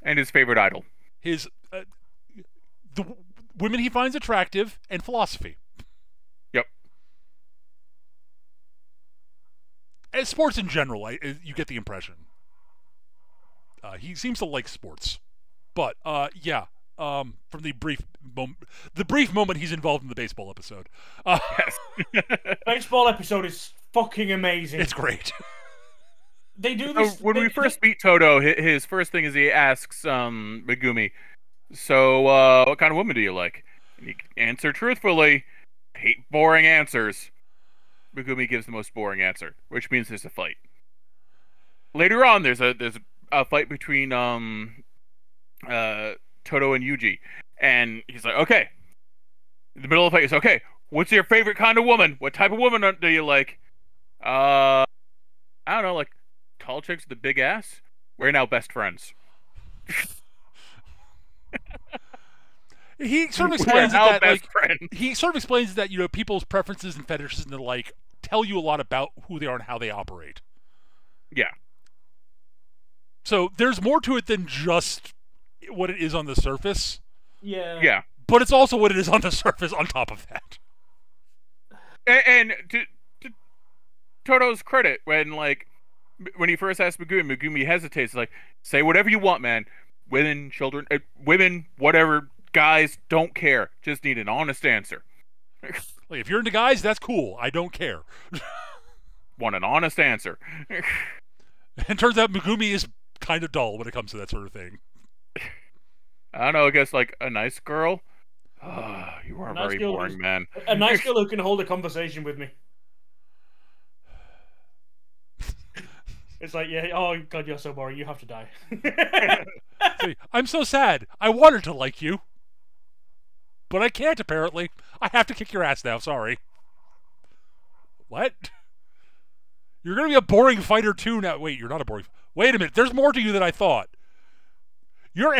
Speaker 2: and his favorite idol.
Speaker 1: His the women he finds attractive, and philosophy.
Speaker 2: Yep.
Speaker 1: And sports in general, you get the impression. He seems to like sports, but from the brief moment he's involved in the baseball episode.
Speaker 2: Yes.
Speaker 3: Baseball episode is fucking amazing.
Speaker 1: It's great.
Speaker 3: They do this.
Speaker 2: So when we first meet Todo, his first thing is he asks Megumi, "So, what kind of woman do you like?" And he answered truthfully, "Hate boring answers." Megumi gives the most boring answer, which means there's a fight. Later on, there's a fight between Todo and Yuji, and he's like, "Okay." In the middle of the fight, he's okay. What's your favorite kind of woman? What type of woman do you like? I don't know, like tall chicks with a big ass. We're now best friends.
Speaker 1: He sort of explains that people's preferences and fetishes and the like tell you a lot about who they are and how they operate.
Speaker 2: Yeah.
Speaker 1: So there's more to it than just what it is on the surface.
Speaker 3: Yeah.
Speaker 2: Yeah.
Speaker 1: But it's also what it is on the surface on top of that.
Speaker 2: And to Todo's credit, when he first asked Megumi hesitates, like, say whatever you want, man. Women, children, women, whatever, guys, don't care. Just need an honest answer.
Speaker 1: Like, if you're into guys, that's cool. I don't care.
Speaker 2: Want an honest answer.
Speaker 1: And turns out Megumi is kind of dull when it comes to that sort of thing.
Speaker 2: I don't know, I guess, like, a nice girl? You are very boring, man.
Speaker 3: A nice girl who can hold a conversation with me. It's like, yeah, oh god, you're so boring, you have to die.
Speaker 1: I'm so sad. I wanted to like you. But I can't, apparently. I have to kick your ass now, sorry. What? You're going to be a boring fighter too now. Wait, you're not a boring... Wait a minute, there's more to you than I thought. You're...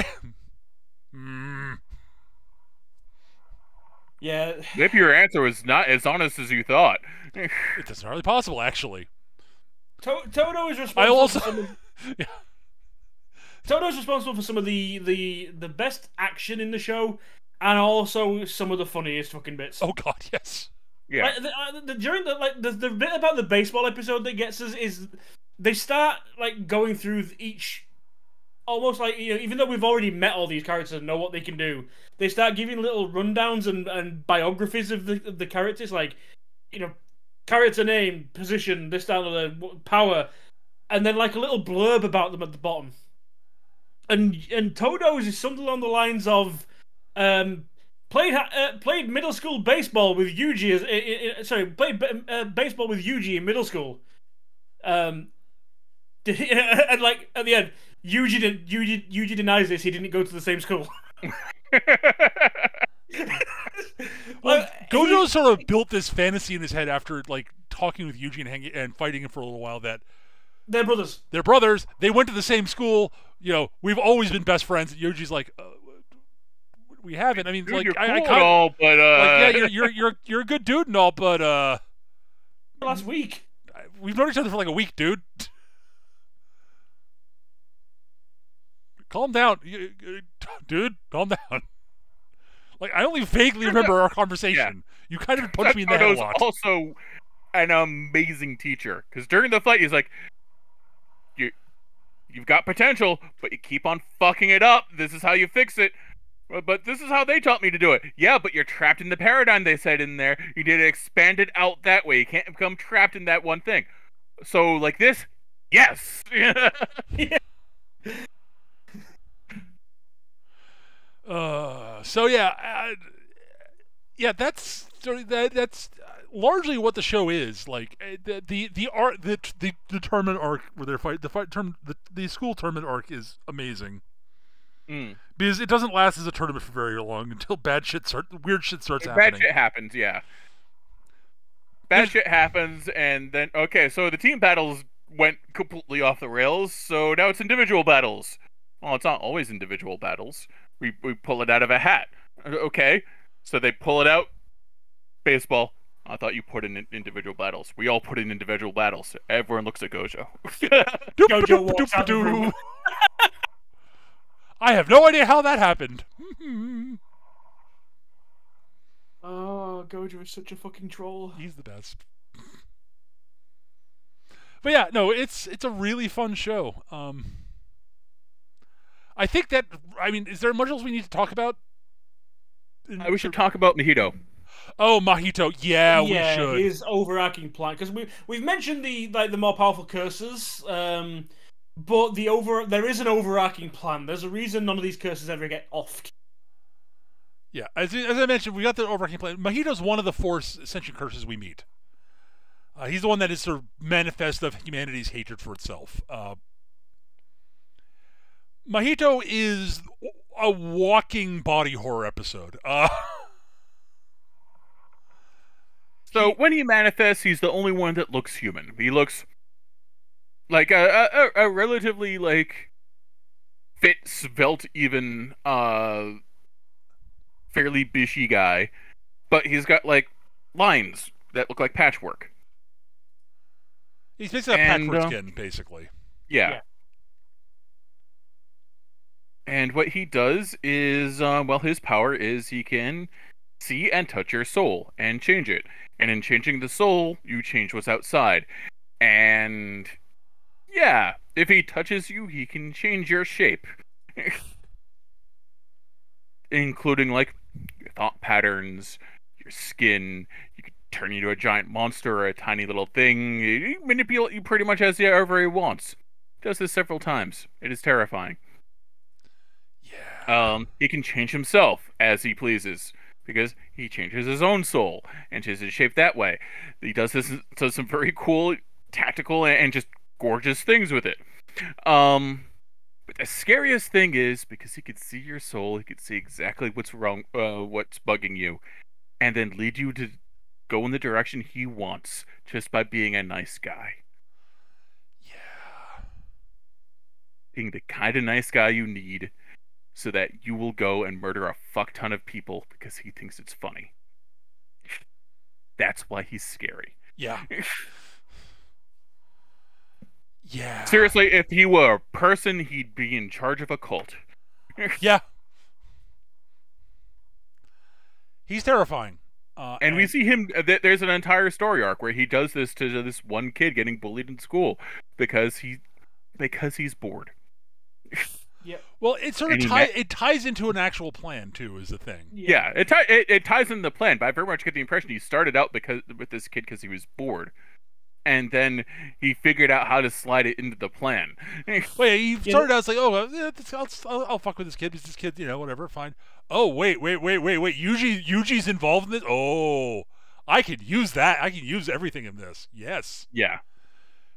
Speaker 3: Yeah.
Speaker 2: Maybe your answer was not as honest as you thought.
Speaker 1: It's entirely possible, actually.
Speaker 3: Todo is responsible for some of...
Speaker 1: Yeah.
Speaker 3: Todo's responsible for some of the best action in the show, and also some of the funniest fucking bits.
Speaker 1: Oh god, yes.
Speaker 2: Yeah.
Speaker 3: During the bit about the baseball episode that gets us is they start going through each, almost even though we've already met all these characters and know what they can do, they start giving little rundowns and biographies of the characters, character name, position, this, that, or the power, and then a little blurb about them at the bottom. And Todo's is something along the lines of played middle school baseball with Yuji played baseball with Yuji in middle school. And at the end, Yuji denies this. He didn't go to the same school.
Speaker 1: Well, Gojo sort of built this fantasy in his head after talking with Yuji and fighting him for a little while that
Speaker 3: they're brothers.
Speaker 1: They're brothers. They went to the same school. We've always been best friends. And Yuji's like, we haven't. I mean,
Speaker 2: dude, you're cool
Speaker 1: I
Speaker 2: and all, but
Speaker 1: yeah, you're a good dude and all, but
Speaker 3: last week
Speaker 1: we've known each other for a week, dude. calm down, dude. Calm down. Like, I only vaguely remember our conversation. Yeah. You kind of punched me in the head a lot.
Speaker 2: Also an amazing teacher, because during the fight he's like, you've got potential, but you keep on fucking it up. This is how you fix it. But this is how they taught me to do it. Yeah, but you're trapped in the paradigm they said in there. You need to expand it out that way. You can't become trapped in that one thing. So, like this, yes.
Speaker 1: So yeah, that's largely what the show is. Like the art, the tournament arc where they're the school tournament arc is amazing. Because it doesn't last as a tournament for very long until weird shit starts happening.
Speaker 2: Bad shit happens, yeah. Bad shit happens, and then so the team battles went completely off the rails. So now it's individual battles. Well, it's not always individual battles. We pull it out of a hat. Okay, so they pull it out. Baseball. I thought you put in individual battles. We all put in individual battles. Everyone looks at Gojo.
Speaker 3: Gojo walks out the room.
Speaker 1: I have no idea how that happened.
Speaker 3: Oh, Gojo is such a fucking troll.
Speaker 1: He's the best. But yeah, no, it's a really fun show. I think that, is there much else we need to talk about?
Speaker 2: We should talk about Mahito.
Speaker 1: Oh, Mahito, yeah, we should.
Speaker 3: His overarching plan, because we've mentioned the more powerful curses, but there is an overarching plan. There's a reason none of these curses ever get offed.
Speaker 1: Yeah, as I mentioned, we got the overarching plan. Mahito's one of the 4 sentient curses we meet. He's the one that is sort of manifest of humanity's hatred for itself. Mahito is a walking body horror episode.
Speaker 2: So when he manifests, he's the only one that looks human. He looks like a relatively fit, svelte, even fairly bishy guy, but he's got lines that look like patchwork.
Speaker 1: He's basically a patchwork skin, basically.
Speaker 2: Yeah. And what he does is, his power is he can see and touch your soul and change it. And in changing the soul, you change what's outside. And yeah, if he touches you, he can change your shape. Including your thought patterns, your skin. You can turn you into a giant monster or a tiny little thing. He manipulate you pretty much as however he wants. He does this several times. It is terrifying.
Speaker 1: Yeah.
Speaker 2: He can change himself as he pleases, because he changes his own soul and changes his shape that way. He does some very cool, tactical, and just gorgeous things with it. But the scariest thing is, because he could see your soul, he could see exactly what's wrong, what's bugging you, and then lead you to go in the direction he wants just by being a nice guy.
Speaker 1: Yeah.
Speaker 2: Being the kind of nice guy you need so that you will go and murder a fuck ton of people because he thinks it's funny. That's why he's scary.
Speaker 1: Yeah. Yeah.
Speaker 2: Seriously, if he were a person, he'd be in charge of a cult.
Speaker 1: Yeah. He's terrifying.
Speaker 2: And we see him, there's an entire story arc where he does this to this one kid getting bullied in school because he's bored.
Speaker 3: Yeah.
Speaker 1: Well, it sort of it ties into an actual plan too, is the thing.
Speaker 2: Yeah, it ties in the plan, but I very much get the impression he started out with this kid because he was bored, and then he figured out how to slide it into the plan.
Speaker 1: Well, yeah, he started out I'll fuck with this kid. This kid, whatever, fine. Oh, wait. Yuji's involved in this? Oh, I could use that. I can use everything in this. Yes.
Speaker 2: Yeah.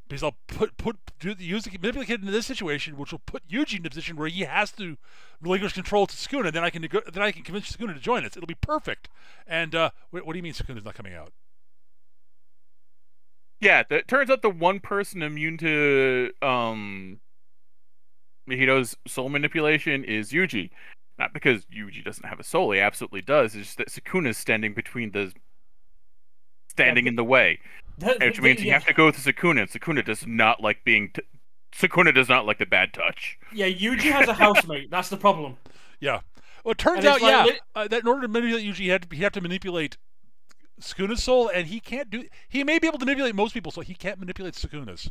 Speaker 1: Because I'll manipulate the kid into this situation, which will put Yuji in a position where he has to relinquish control to Sukuna. Then I can convince Sukuna to join us. It'll be perfect. And what do you mean Sukuna's not coming out?
Speaker 2: Yeah, it turns out the one person immune to Mahito's soul manipulation is Yuji. Not because Yuji doesn't have a soul, he absolutely does. It's just that Sukuna's standing in the way. Which means you have to go with Sukuna, and Sukuna does not like being Sukuna does not like the bad touch.
Speaker 3: Yeah, Yuji has a housemate. That's the problem.
Speaker 1: Yeah. Well, it turns
Speaker 3: And it's
Speaker 1: out,
Speaker 3: like
Speaker 1: that in order to manipulate Yuji, he'd have to manipulate Sukuna's soul, and he can't do. He may be able to manipulate most people's soul. He can't manipulate Sukuna's.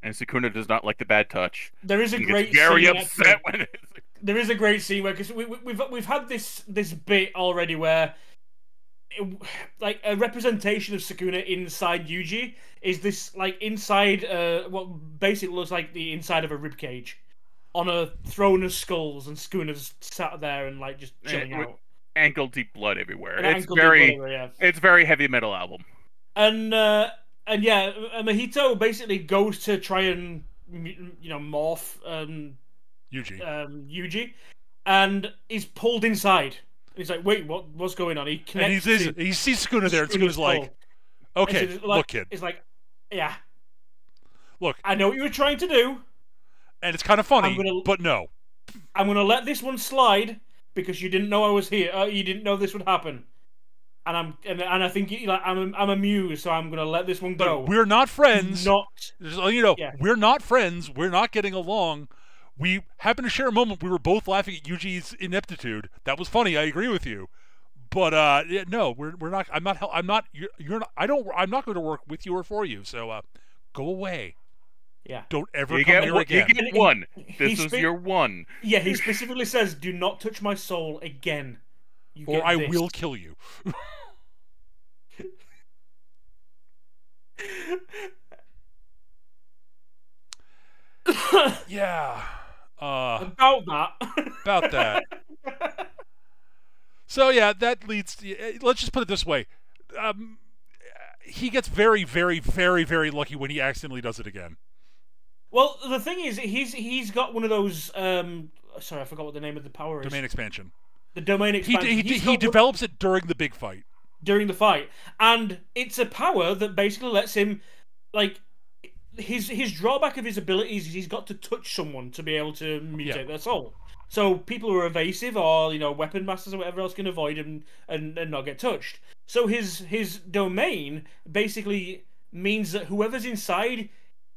Speaker 2: And Sukuna does not like the bad touch.
Speaker 3: There is a
Speaker 2: He
Speaker 3: great
Speaker 2: gets very
Speaker 3: scene,
Speaker 2: upset
Speaker 3: actually.
Speaker 2: when it's...
Speaker 3: There is a great scene where, because we've had this bit already where like a representation of Sukuna inside Yuji is this like inside what basically looks like the inside of a rib cage on a throne of skulls, and Sukuna's sat there and like just chilling out.
Speaker 2: Ankle deep blood everywhere.
Speaker 3: And
Speaker 2: It's very
Speaker 3: blood, yeah.
Speaker 2: it's very heavy metal album.
Speaker 3: And yeah, Mahito basically goes to try and morph Yuji, and he's pulled inside. He's like, wait, what's going on? He connects.
Speaker 1: And he sees Sukuna there, and Sukuna's like, okay,
Speaker 3: so
Speaker 1: look, kid.
Speaker 3: It's like, yeah,
Speaker 1: look,
Speaker 3: I know what you were trying to do,
Speaker 1: and it's kind of funny, but no,
Speaker 3: I'm gonna let this one slide because you didn't know I was here. You didn't know this would happen, and I think I'm amused, so I'm gonna let this one go.
Speaker 1: But we're not friends.
Speaker 3: Yeah.
Speaker 1: We're not friends. We're not getting along. We happened to share a moment. We were both laughing at Yuji's ineptitude. That was funny. I agree with you. But no, we're not. I'm not. You're not. I'm not going to work with you or for you. So go away.
Speaker 3: Yeah.
Speaker 1: Don't ever come here again.
Speaker 2: You get one. This is your one.
Speaker 3: Yeah, he specifically says, "Do not touch my soul again,
Speaker 1: or I will kill you." Yeah.
Speaker 3: About that.
Speaker 1: So yeah, that leads to, let's just put it this way. He gets very, very, very, very lucky when he accidentally does it again.
Speaker 3: Well, the thing is, he's got one of those. Sorry, I forgot what the name of the power is.
Speaker 1: Domain expansion.
Speaker 3: The domain expansion.
Speaker 1: He develops it during the big fight.
Speaker 3: During the fight, and it's a power that basically lets him, like, his drawback of his abilities is he's got to touch someone to be able to mutate their soul. So people who are evasive or weapon masters or whatever else can avoid him and not get touched. So his domain basically means that whoever's inside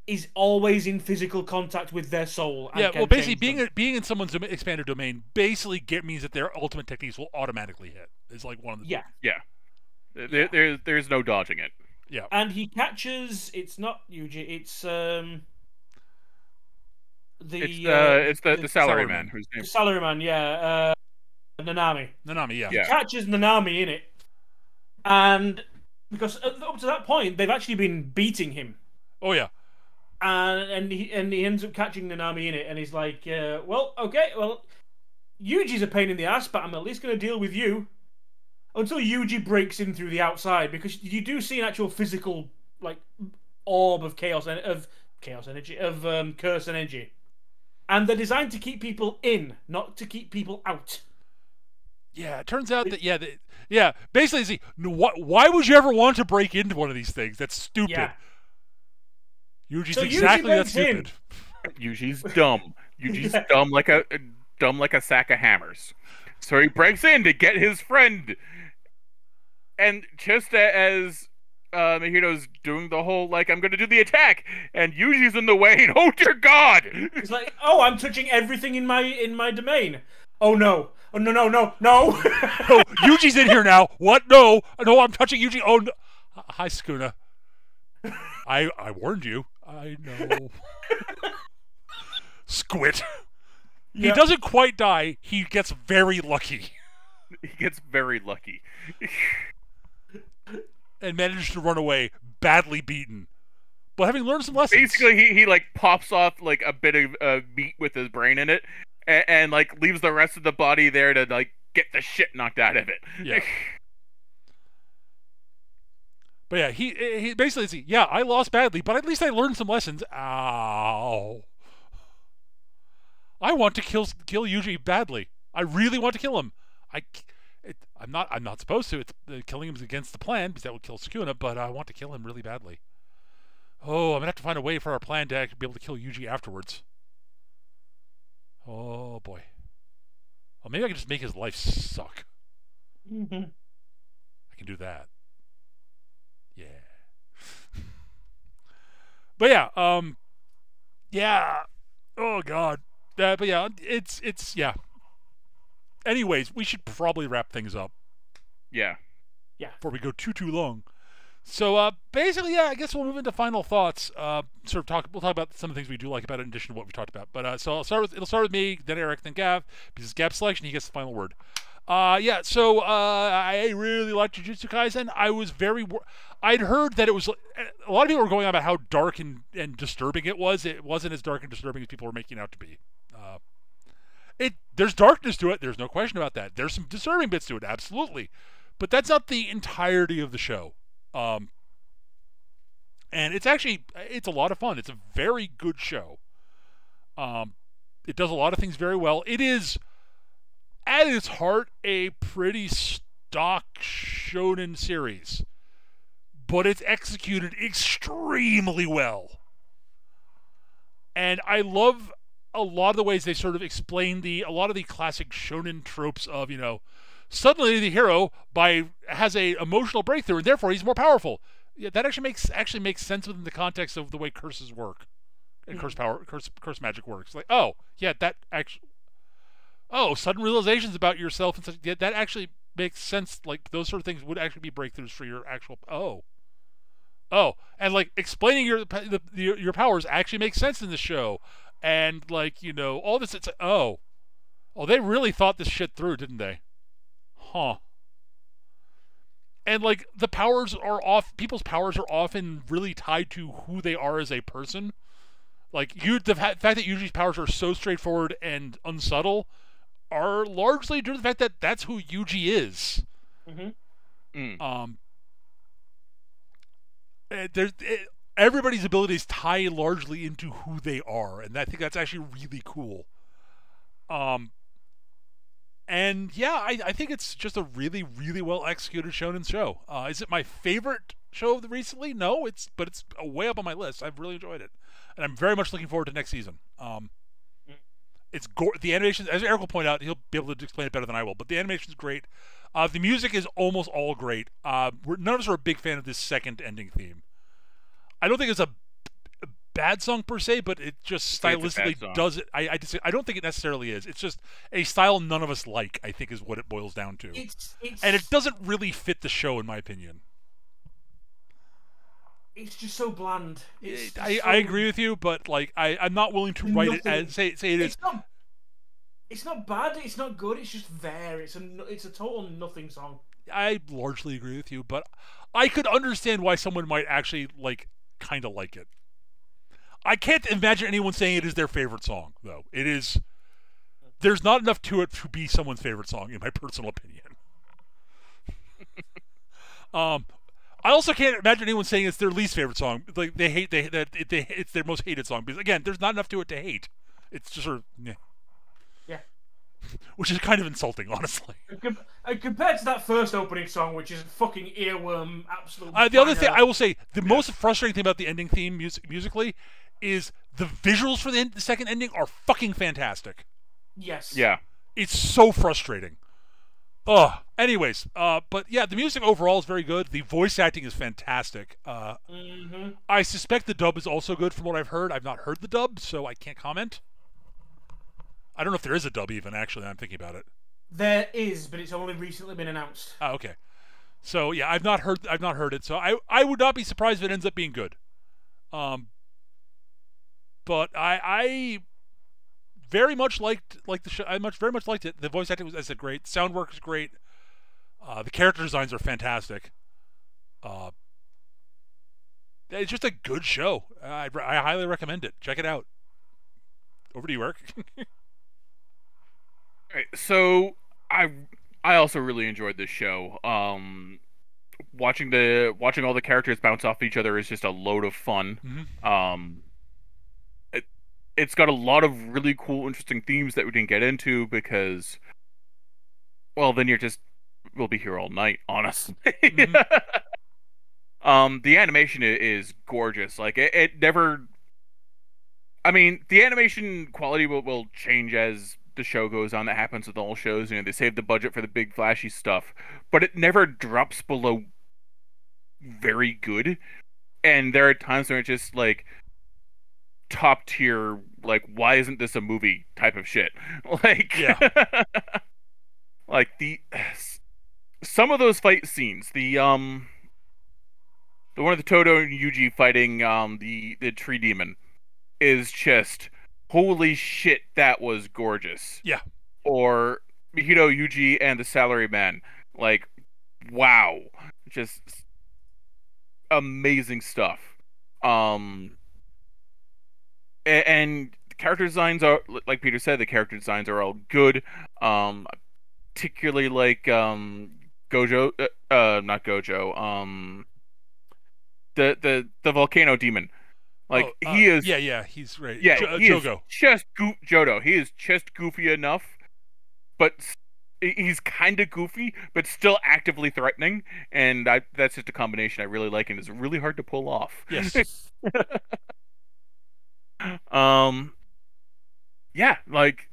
Speaker 3: is always in physical contact with their soul. And
Speaker 1: well, basically being in someone's expanded domain basically means that their ultimate techniques will automatically hit. It's like one of the
Speaker 2: There's no dodging it.
Speaker 1: Yeah.
Speaker 3: And he catches. It's not Yuji. It's the
Speaker 2: salaryman. Whose name?
Speaker 3: The salaryman. Yeah. Nanami.
Speaker 1: Nanami. Yeah.
Speaker 3: He catches Nanami in it, and because up to that point they've actually been beating him.
Speaker 1: Oh yeah.
Speaker 3: And he ends up catching Nanami in it, and he's like, well, okay, well, Yuji's a pain in the ass, but I'm at least going to deal with you. Until Yuji breaks in through the outside, because you do see an actual physical, like, orb of curse energy, and they're designed to keep people in, not to keep people out.
Speaker 1: Yeah, it turns out that basically, see, why would you ever want to break into one of these things? That's stupid.
Speaker 3: Yeah.
Speaker 1: Yuji's exactly that stupid.
Speaker 2: Yuji's dumb. Yuji's dumb like a sack of hammers. So he breaks in to get his friend. And just as Mahito's doing the whole, like, I'm going to do the attack, and Yuji's in the way, and oh dear God!
Speaker 3: It's like, oh, I'm touching everything in my domain. Oh no. Oh no. No,
Speaker 1: Yuji's in here now. What? No, I'm touching Yuji. Oh no. Hi, Sukuna. I warned you. I know. Squid. He doesn't quite die. He gets very lucky.
Speaker 2: He gets very lucky.
Speaker 1: And manages to run away, badly beaten. But having learned some lessons.
Speaker 2: Basically, he like pops off like a bit of meat with his brain in it, and like leaves the rest of the body there to like get the shit knocked out of it.
Speaker 1: Yeah. But yeah, he basically, I lost badly, but at least I learned some lessons. Ow. I want to kill Yuji badly. I really want to kill him. I'm not supposed to. It's killing him is against the plan because that would kill Sukuna, but I want to kill him really badly. Oh, I'm gonna have to find a way for our plan to actually be able to kill Yuji afterwards. Oh boy. Well, maybe I can just make his life suck.
Speaker 3: Mm-hmm.
Speaker 1: I can do that. Yeah. But yeah, Yeah. Oh God. But yeah, it's yeah. Anyways, we should probably wrap things up
Speaker 2: Yeah.
Speaker 1: before we go too long. So basically, yeah, I guess we'll move into final thoughts. We'll talk about some of the things we do like about it in addition to what we talked about. But so it'll start with me, then Eric, then Gav. Because Gav's selection, he gets the final word. Yeah. So I really liked Jujutsu Kaisen. I'd heard that it was a lot of people were going on about how dark and disturbing it was. It wasn't as dark and disturbing as people were making it out to be. There's darkness to it. There's no question about that. There's some disturbing bits to it, absolutely, but that's not the entirety of the show. And it's a lot of fun. It's a very good show. It does a lot of things very well. It is, at its heart, a pretty stock shonen series, but it's executed extremely well. And I love a lot of the ways they sort of explain a lot of the classic shonen tropes of, suddenly the hero has a emotional breakthrough and therefore he's more powerful. Yeah, that actually makes sense within the context of the way curses work and curse magic works. Like, oh yeah, sudden realizations about yourself and such. Yeah, that actually makes sense. Like those sort of things would actually be breakthroughs for your actual and like explaining your powers actually makes sense in the show, and like all this. It's they really thought this shit through, didn't they? Huh. And like people's powers are often really tied to who they are as a person. Like the fact that Yuji's powers are so straightforward and unsubtle are largely due to the fact that that's who Yuji is. Mm-hmm. Everybody's abilities tie largely into who they are, and I think that's actually really cool. And yeah, I think it's just a really, really well executed shonen show. Is it my favorite show of the recently? No, but it's way up on my list. I've really enjoyed it, and I'm very much looking forward to next season. The animation, as Eric will point out, he'll be able to explain it better than I will. But the animation is great. The music is almost all great. None of us are a big fan of this second ending theme. I don't think it's a bad song per se, but it just stylistically does it. I don't think it necessarily is. It's just a style none of us like, I think, is what it boils down to. And it doesn't really fit the show, in my opinion.
Speaker 3: It's just so bland.
Speaker 1: I agree with you, but like I'm not willing to write it as say it is.
Speaker 3: It's not bad. It's not good. It's just there. It's a total nothing song.
Speaker 1: I largely agree with you, but I could understand why someone might actually kind of like it. I can't imagine anyone saying it is their favorite song, though. It is. There's not enough to it to be someone's favorite song, in my personal opinion. I also can't imagine anyone saying it's their least favorite song. Like it's their most hated song, because again, there's not enough to it to hate. It's just sort of
Speaker 3: yeah,
Speaker 1: which is kind of insulting, honestly.
Speaker 3: Compared to that first opening song, which is fucking earworm, absolute.
Speaker 1: The other thing I will say, the most frustrating thing about the ending theme musically is the visuals for the second ending are fucking fantastic.
Speaker 3: Yes.
Speaker 2: Yeah.
Speaker 1: It's so frustrating. Anyways, but yeah, the music overall is very good. The voice acting is fantastic. I suspect the dub is also good from what I've heard. I've not heard the dub, so I can't comment. I don't know if there is a dub even, actually, I'm thinking about it.
Speaker 3: There is, but it's only recently been announced.
Speaker 1: Oh, okay. So yeah, I've not heard it, so I would not be surprised if it ends up being good. But I very much liked the show. Very much liked it. The voice acting was, as I said, great. Sound work is great. The character designs are fantastic. It's just a good show. I highly recommend it. Check it out. Over to you, Eric.
Speaker 2: Right, so I also really enjoyed this show. Watching all the characters bounce off each other is just a load of fun.
Speaker 1: Mm-hmm.
Speaker 2: It's got a lot of really cool, interesting themes that we didn't get into because, well, then we'll be here all night, honestly.
Speaker 1: Mm-hmm.
Speaker 2: The animation is gorgeous. Like it never. I mean, the animation quality will change as the show goes on. That happens with all shows. They save the budget for the big flashy stuff, but it never drops below very good. And there are times where it's just like, top tier, like, why isn't this a movie type of shit. Like,
Speaker 1: Yeah.
Speaker 2: like some of those fight scenes, the one of the Todo and Yuji fighting the tree demon is just holy shit, that was gorgeous.
Speaker 1: Yeah.
Speaker 2: Or Mihito Yuji and the Salaryman, like, wow, just amazing stuff. And the character designs are, like Peter said, the character designs are all good. Particularly like Gojo, not Gojo, the volcano demon. Like, he is,
Speaker 1: yeah, he's right.
Speaker 2: yeah, he
Speaker 1: Jogo.
Speaker 2: is just Jodo. He is just goofy enough, but he's kind of goofy, but still actively threatening, and that's just a combination I really like, and it's really hard to pull off.
Speaker 1: Yes.
Speaker 2: Yeah, like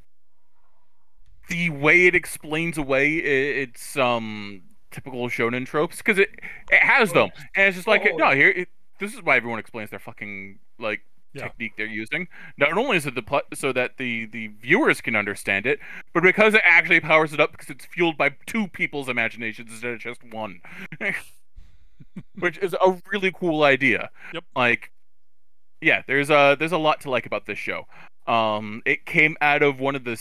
Speaker 2: the way it explains away its typical shonen tropes, because it has them, and it's just like, no, here, this is why everyone explains their fucking, like, technique they're using. Not only is it so that the viewers can understand it, but because it actually powers it up because it's fueled by two people's imaginations instead of just one. Which is a really cool idea.
Speaker 1: Yep.
Speaker 2: Like, yeah, there's a lot to like about this show. It came out of one of the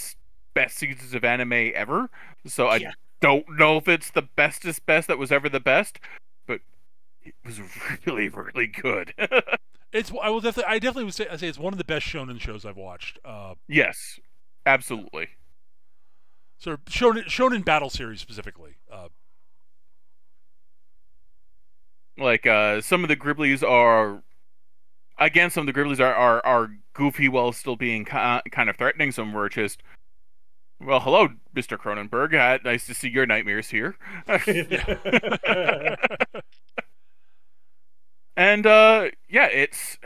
Speaker 2: best seasons of anime ever, so I don't know if it's the bestest best that was ever the best, but it was really, really good.
Speaker 1: I definitely would say it's one of the best shonen shows I've watched.
Speaker 2: Yes, absolutely.
Speaker 1: So shonen battle series specifically.
Speaker 2: Like, some of the Griblies are goofy while still being kind of threatening. Some were just, well, hello, Mr. Cronenberg. Nice to see your nightmares here. And yeah, it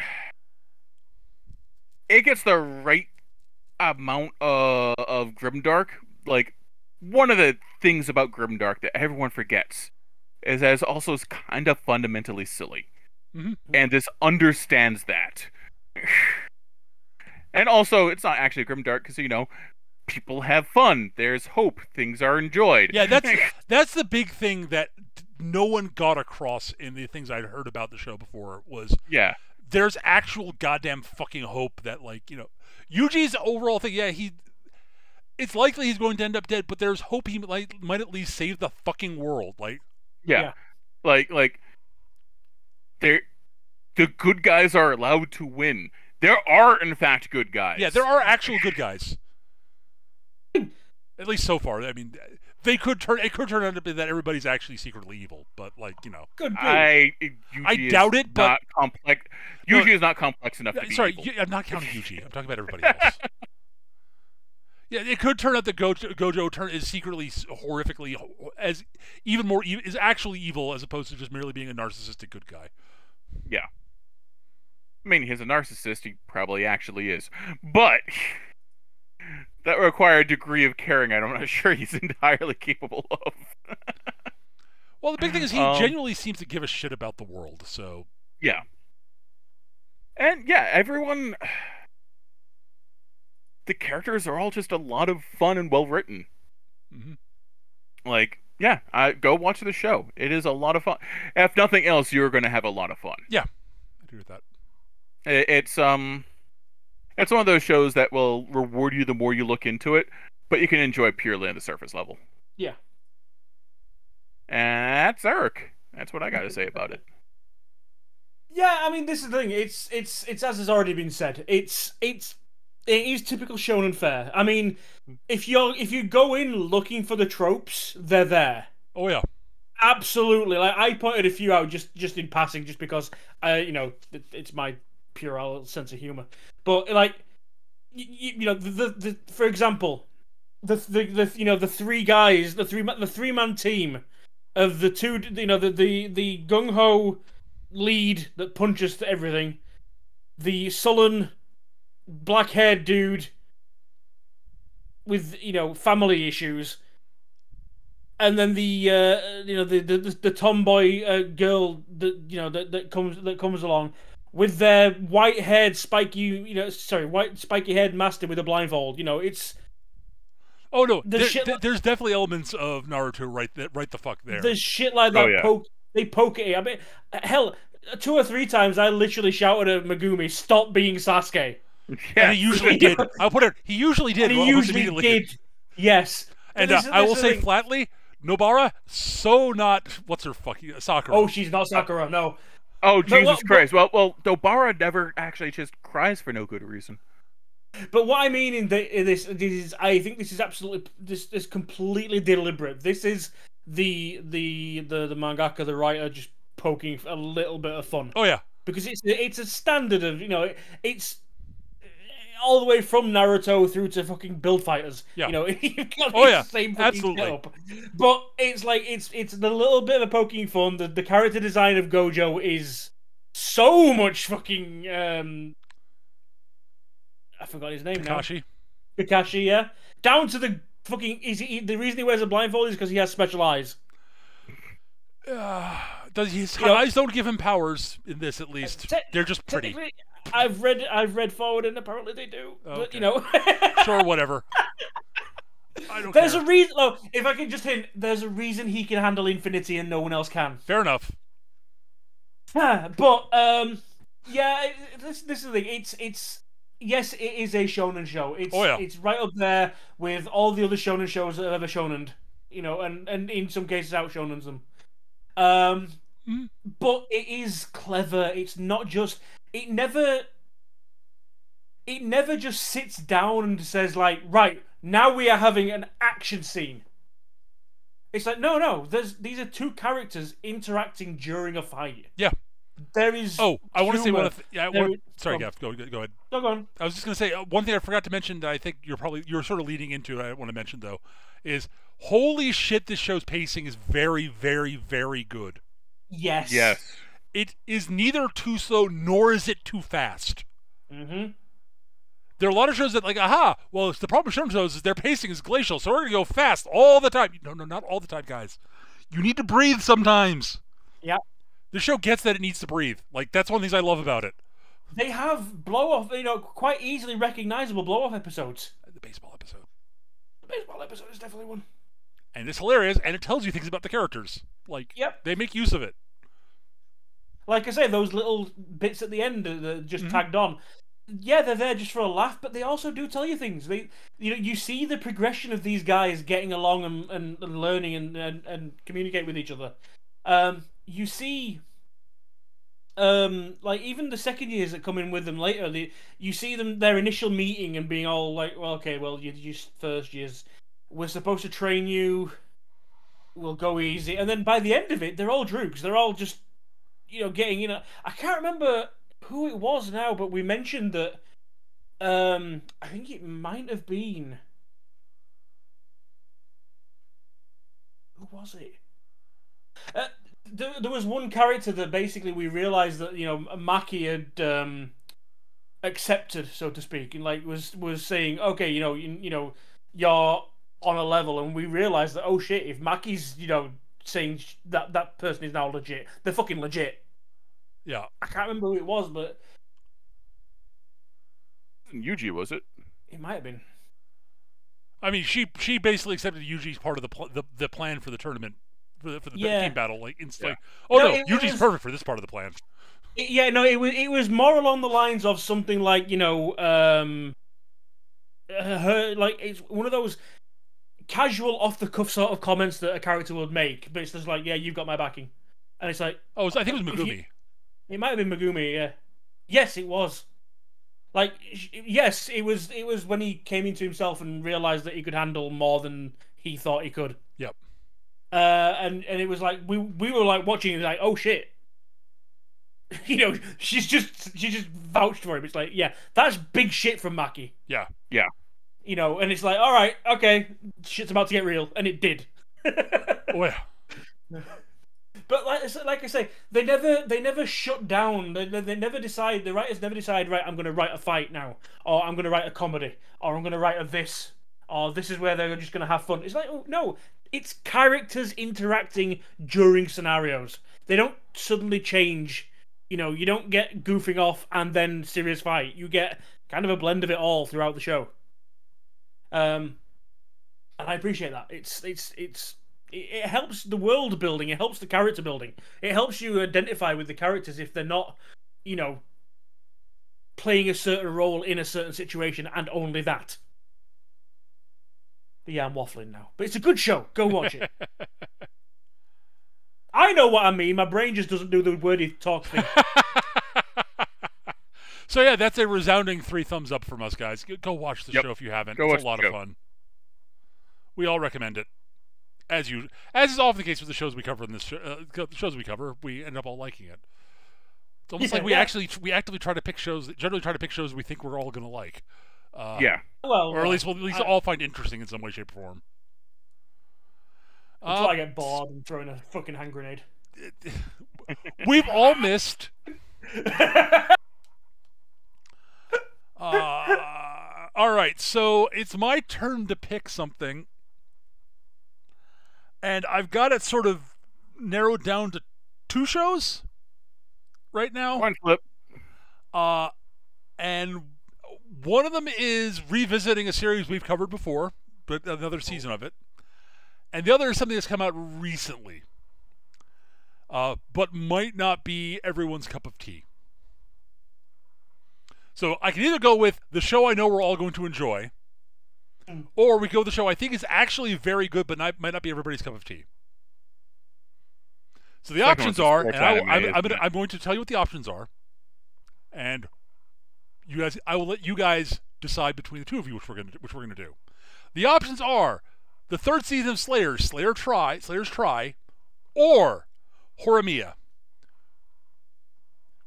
Speaker 2: gets the right amount of grimdark. Like, one of the things about grimdark that everyone forgets is that it's also kind of fundamentally silly.
Speaker 1: Mm-hmm.
Speaker 2: And this understands that. And also, it's not actually grimdark because, you know, people have fun. There's hope. Things are enjoyed.
Speaker 1: Yeah, that's the big thing that no one got across in the things I'd heard about the show before was there's actual goddamn fucking hope that, like, you know, Yuji's overall thing, it's likely he's going to end up dead, but there's hope he might at least save the fucking world. Like,
Speaker 2: like the good guys are allowed to win. There are, in fact, good guys.
Speaker 1: Yeah, there are actual good guys. At least so far. I mean, it could turn out to be that everybody's actually secretly evil, but, like, you know.
Speaker 2: I
Speaker 1: doubt it, but
Speaker 2: complex. Yuji is not complex enough to be
Speaker 1: sorry,
Speaker 2: evil.
Speaker 1: I'm not counting Yuji. I'm talking about everybody else. Yeah, it could turn out that Gojo is secretly horrifically is actually evil as opposed to just merely being a narcissistic good guy.
Speaker 2: Yeah. I mean, he's a narcissist. He probably actually is, but that requires a degree of caring I'm not sure he's entirely capable of.
Speaker 1: Well, the big thing is he genuinely seems to give a shit about the world. So
Speaker 2: yeah, and yeah, everyone. The characters are all just a lot of fun and well written.
Speaker 1: Mm-hmm.
Speaker 2: Like, yeah, go watch the show. It is a lot of fun. If nothing else, you're going to have a lot of fun.
Speaker 1: Yeah, I agree with that.
Speaker 2: It's one of those shows that will reward you the more you look into it, but you can enjoy purely on the surface level.
Speaker 3: Yeah.
Speaker 2: And that's Eric. That's what I got to say about it.
Speaker 3: Yeah, I mean, this is the thing. It's as has already been said. It is typical shonen fare. I mean, if you go in looking for the tropes, they're there.
Speaker 1: Oh yeah,
Speaker 3: absolutely. Like, I pointed a few out just in passing, just because it's my pure sense of humor. But, like, you know, the for example, the three guys, the three-man team of the two, you know, the gung ho lead that punches everything, the sullen black-haired dude with, you know, family issues, and then the tomboy girl that, you know, that comes along. with their white-haired spiky, white spiky-haired master with a blindfold. It's
Speaker 1: Oh no,
Speaker 3: the
Speaker 1: there's definitely elements of Naruto right the fuck there.
Speaker 3: There's shit like that.
Speaker 2: yeah.
Speaker 3: They poke it. I mean, hell, 2 or 3 times I literally shouted at Megumi, "Stop being Sasuke."
Speaker 1: And he usually did. I'll put it. He usually did.
Speaker 3: And he usually did. Yes.
Speaker 1: And I will say flatly, Nobara, so not. What's her fucking Sakura?
Speaker 3: Oh, she's not Sakura. No.
Speaker 2: Oh, Jesus Christ. Well, Nobara never actually just cries for no good reason.
Speaker 3: But what I mean in this is, I think this is absolutely this is completely deliberate. This is the mangaka, the writer, just poking a little bit of fun.
Speaker 1: Oh yeah,
Speaker 3: because it's a standard of it's all the way from Naruto through to fucking build fighters.
Speaker 1: Yeah.
Speaker 3: You've got the same fucking
Speaker 1: absolutely.
Speaker 3: setup. But it's like it's the little bit of poking fun. The character design of Gojo is so much fucking I forgot his name
Speaker 1: Kakashi.
Speaker 3: now. Kakashi, yeah. Down to the fucking the reason he wears a blindfold is because he has special eyes.
Speaker 1: His eyes don't give him powers in this, at least. They're just pretty.
Speaker 3: I've read forward, and apparently they do.
Speaker 1: Okay.
Speaker 3: But
Speaker 1: sure, whatever. I don't
Speaker 3: There's
Speaker 1: care.
Speaker 3: a reason. Oh, if I can just hint, there's a reason he can handle infinity and no one else can.
Speaker 1: Fair enough.
Speaker 3: But yeah, this is the thing. It's yes, it is a shonen show. It's right up there with all the other shonen shows that have ever shonened. And in some cases out shonens them. But it is clever. It's not just. It never just sits down and says like, right, now we are having an action scene. It's like, no. These are 2 characters interacting during a fight.
Speaker 1: Yeah.
Speaker 3: There is.
Speaker 1: Oh, I want to say one. Sorry,
Speaker 3: Gav.
Speaker 1: Go ahead.
Speaker 3: No, go on.
Speaker 1: I was just going to say one thing I forgot to mention that I think you're sort of leading into. I want to mention though, is holy shit, this show's pacing is very, very, very good.
Speaker 3: Yes.
Speaker 2: Yes.
Speaker 1: It is neither too slow nor is it too fast.
Speaker 3: Mm-hmm.
Speaker 1: There are a lot of shows that well, the problem with shonen shows is their pacing is glacial, so we're going to go fast all the time. No, not all the time, guys. You need to breathe sometimes.
Speaker 3: Yeah.
Speaker 1: The show gets that it needs to breathe. Like, that's one of the things I love about it.
Speaker 3: They have blow-off, quite easily recognizable blow-off episodes.
Speaker 1: The baseball episode.
Speaker 3: The baseball episode is definitely one.
Speaker 1: And it's hilarious, and it tells you things about the characters. Like, they make use of it.
Speaker 3: Like I say, those little bits at the end that are just tagged on. Yeah, they're there just for a laugh, but they also do tell you things. You see the progression of these guys getting along and learning and communicate with each other. You see, like even the second years that come in with them later, you see their initial meeting and being all like, well, okay, well, you first years, we're supposed to train you, we'll go easy, and then by the end of it, they're all droogs. They're all just, getting, I can't remember who it was now, but we mentioned that, I think it might have been, who was it? There was one character that basically we realized that Maki had accepted, so to speak, and like was saying, okay, you're on a level, and we realized that, oh shit, if Maki's saying that person is now legit, they're fucking legit.
Speaker 1: Yeah,
Speaker 3: I can't remember who it was, but
Speaker 2: Yuji, was it?
Speaker 3: It might have been.
Speaker 1: I mean, she basically accepted Yuji's part of the plan for the tournament. For the team battle, Yuji's perfect for this part of the plan.
Speaker 3: It was more along the lines of something like her, like it's one of those casual off the cuff sort of comments that a character would make, but it's just like, yeah, you've got my backing, and it's like,
Speaker 1: I think it was Megumi.
Speaker 3: It might have been Megumi, yeah. Yes, it was. Like, yes, it was when he came into himself and realized that he could handle more than he thought he could.
Speaker 1: Yep.
Speaker 3: And it was like we were like watching it like, oh shit. She just vouched for him. It's like, yeah, that's big shit from Maki.
Speaker 1: Yeah.
Speaker 2: Yeah.
Speaker 3: And it's like, all right, okay, shit's about to get real, and it did.
Speaker 1: Oh yeah.
Speaker 3: But like I say, they never shut down. They never decide. The writers never decide. Right, I'm going to write a fight now, or I'm going to write a comedy, or I'm going to write a this, or this is where they're just going to have fun. It's like, oh, no, it's characters interacting during scenarios. They don't suddenly change You don't get goofing off and then serious fight. You get kind of a blend of it all throughout the show. And I appreciate that. It helps the world building. It helps the character building. It helps you identify with the characters if they're not, playing a certain role in a certain situation and only that. But yeah, I'm waffling now. But it's a good show. Go watch it. I know what I mean. My brain just doesn't do the wordy talk thing.
Speaker 1: So yeah, that's a resounding 3 thumbs up from us, guys. Go watch the show if you haven't. It's a lot of fun. We all recommend it. As is often the case with the shows we cover in this we end up all liking it. It's almost like we actively try to pick shows. Generally, try to pick shows we think we're all going to like.
Speaker 3: Or
Speaker 1: at least all find interesting in some way, shape, or form.
Speaker 3: Until I get bored and throwing a fucking hand grenade.
Speaker 1: We've all missed. All right, so it's my turn to pick something. And I've got it sort of narrowed down to 2 shows right now.
Speaker 2: One flip.
Speaker 1: And one of them is revisiting a series we've covered before, but another season of it. And the other is something that's come out recently, but might not be everyone's cup of tea. So I can either go with the show I know we're all going to enjoy, or we go with the show I think is actually very good, but might not be everybody's cup of tea. So the options are, and I'm going to tell you what the options are, and I will let you guys decide between the two of you which we're going to do. The options are the 3rd season of Slayer's Try, or Horimiya,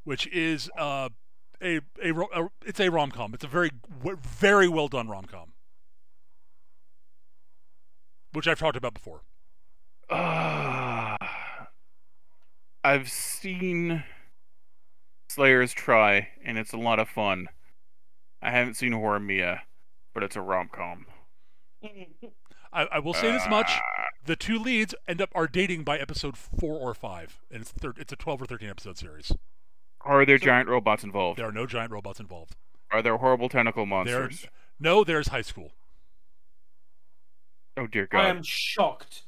Speaker 1: which is it's a rom-com. It's a very, very well done rom-com, which I've talked about before.
Speaker 2: I've seen Slayer's Try, and it's a lot of fun. I haven't seen Horimiya, but it's a rom-com.
Speaker 1: I will say this much: the 2 leads are dating by episode 4 or 5, and it's a 12 or 13 episode series.
Speaker 2: Are there giant robots involved?
Speaker 1: There are no giant robots involved.
Speaker 2: Are there horrible tentacle monsters?
Speaker 1: There's high school.
Speaker 2: Oh dear God!
Speaker 3: I am shocked.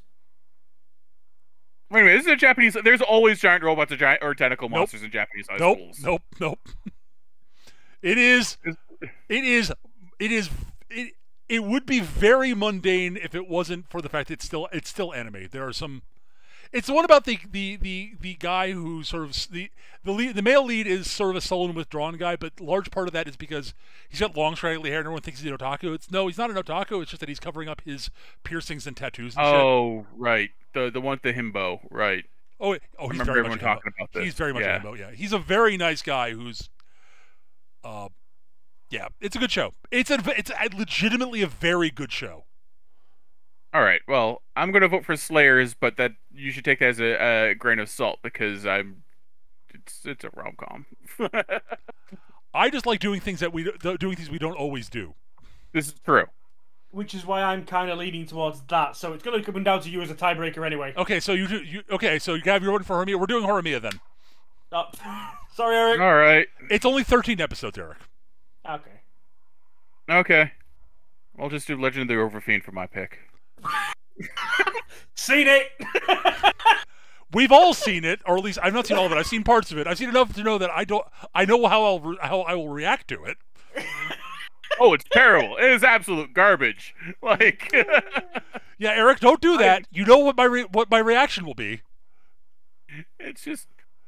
Speaker 2: Wait a minute, this is a Japanese. There's always giant robots or tentacle monsters in Japanese high schools.
Speaker 1: Nope. It would be very mundane if it wasn't for the fact that it's still anime. There are some. It's the one about the guy who sort of the male lead is sort of a sullen, withdrawn guy, but large part of that is because he's got long, straggly hair and everyone thinks he's an otaku. He's not an otaku. It's just that he's covering up his piercings and tattoos and shit.
Speaker 2: Oh, right. The one with the himbo, right.
Speaker 1: He's
Speaker 2: remember
Speaker 1: very
Speaker 2: everyone
Speaker 1: much
Speaker 2: talking about this.
Speaker 1: He's very much a himbo, yeah. He's a very nice guy who's it's a good show. It's legitimately a very good show.
Speaker 2: All right. Well, I'm going to vote for Slayers, but that you should take that as a grain of salt because it's a rom-com.
Speaker 1: I just like doing things we don't always do.
Speaker 2: This is true.
Speaker 3: Which is why I'm kind of leaning towards that. So it's going to come down to you as a tiebreaker anyway.
Speaker 1: Okay, so so you have your one for Horimiya. We're doing Horimiya then.
Speaker 3: Oh, sorry, Eric.
Speaker 2: All right.
Speaker 1: It's only 13 episodes, Eric.
Speaker 2: Okay. I'll just do Legend of the Overfiend for my pick.
Speaker 3: Seen it.
Speaker 1: We've all seen it, or at least I've not seen all of it. I've seen parts of it. I've seen enough to know that I know how I will react to it.
Speaker 2: Oh, it's terrible. It is absolute garbage. Like,
Speaker 1: yeah, Eric, don't do that. You know what my reaction will be.
Speaker 2: It's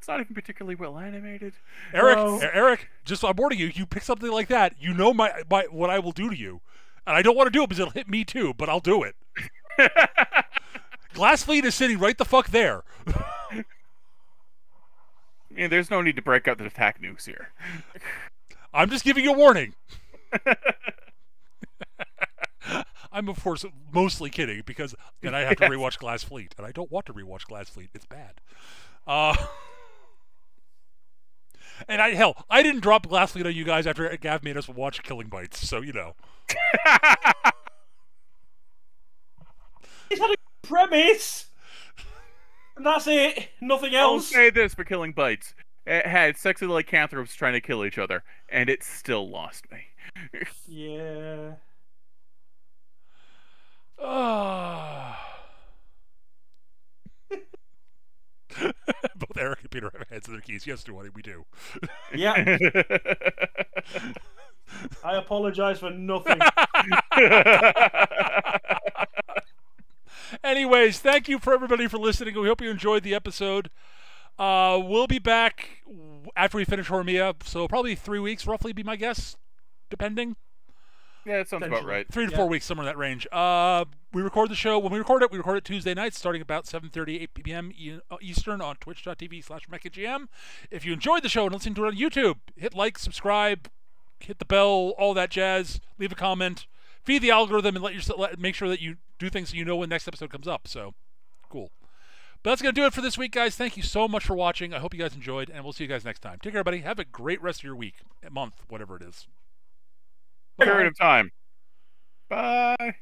Speaker 2: not even particularly well animated.
Speaker 1: Eric, just I'm warning you. You pick something like that, you know my what I will do to you, and I don't want to do it because it'll hit me too. But I'll do it. Glass Fleet is sitting right the fuck there.
Speaker 2: Yeah, there's no need to break out the attack nukes here.
Speaker 1: I'm just giving you a warning. I'm of course mostly kidding because then I have to rewatch Glass Fleet, and I don't want to rewatch Glass Fleet. It's bad. And I didn't drop Glass Fleet on you guys after Gav made us watch Killing Bites, so you know.
Speaker 3: It's had a premise, and that's it. Nothing else.
Speaker 2: I'll say this for Killing Bites: It had sexy lycanthropes trying to kill each other, and it still lost me.
Speaker 3: Yeah.
Speaker 1: Both Eric and Peter have hands in their keys. Yes, Duane, we do.
Speaker 3: Yeah. I apologize for nothing.
Speaker 1: Anyways, thank you for everybody for listening. We hope you enjoyed the episode. We'll be back after we finish Horimiya, so probably 3 weeks, roughly, be my guess, depending.
Speaker 2: Yeah, that sounds about right.
Speaker 1: 3 to 4 weeks, somewhere in that range. We record the show. When we record it Tuesday nights, starting about 7:30, 8 p.m. Eastern on twitch.tv/MechaGM. If you enjoyed the show and listening to it on YouTube, hit like, subscribe, hit the bell, all that jazz. Leave a comment. Feed the algorithm and make sure that you do things so you know when next episode comes up. So, cool. But that's going to do it for this week, guys. Thank you so much for watching. I hope you guys enjoyed, and we'll see you guys next time. Take care, everybody. Have a great rest of your week, month, whatever it is.
Speaker 2: Period of time. Bye.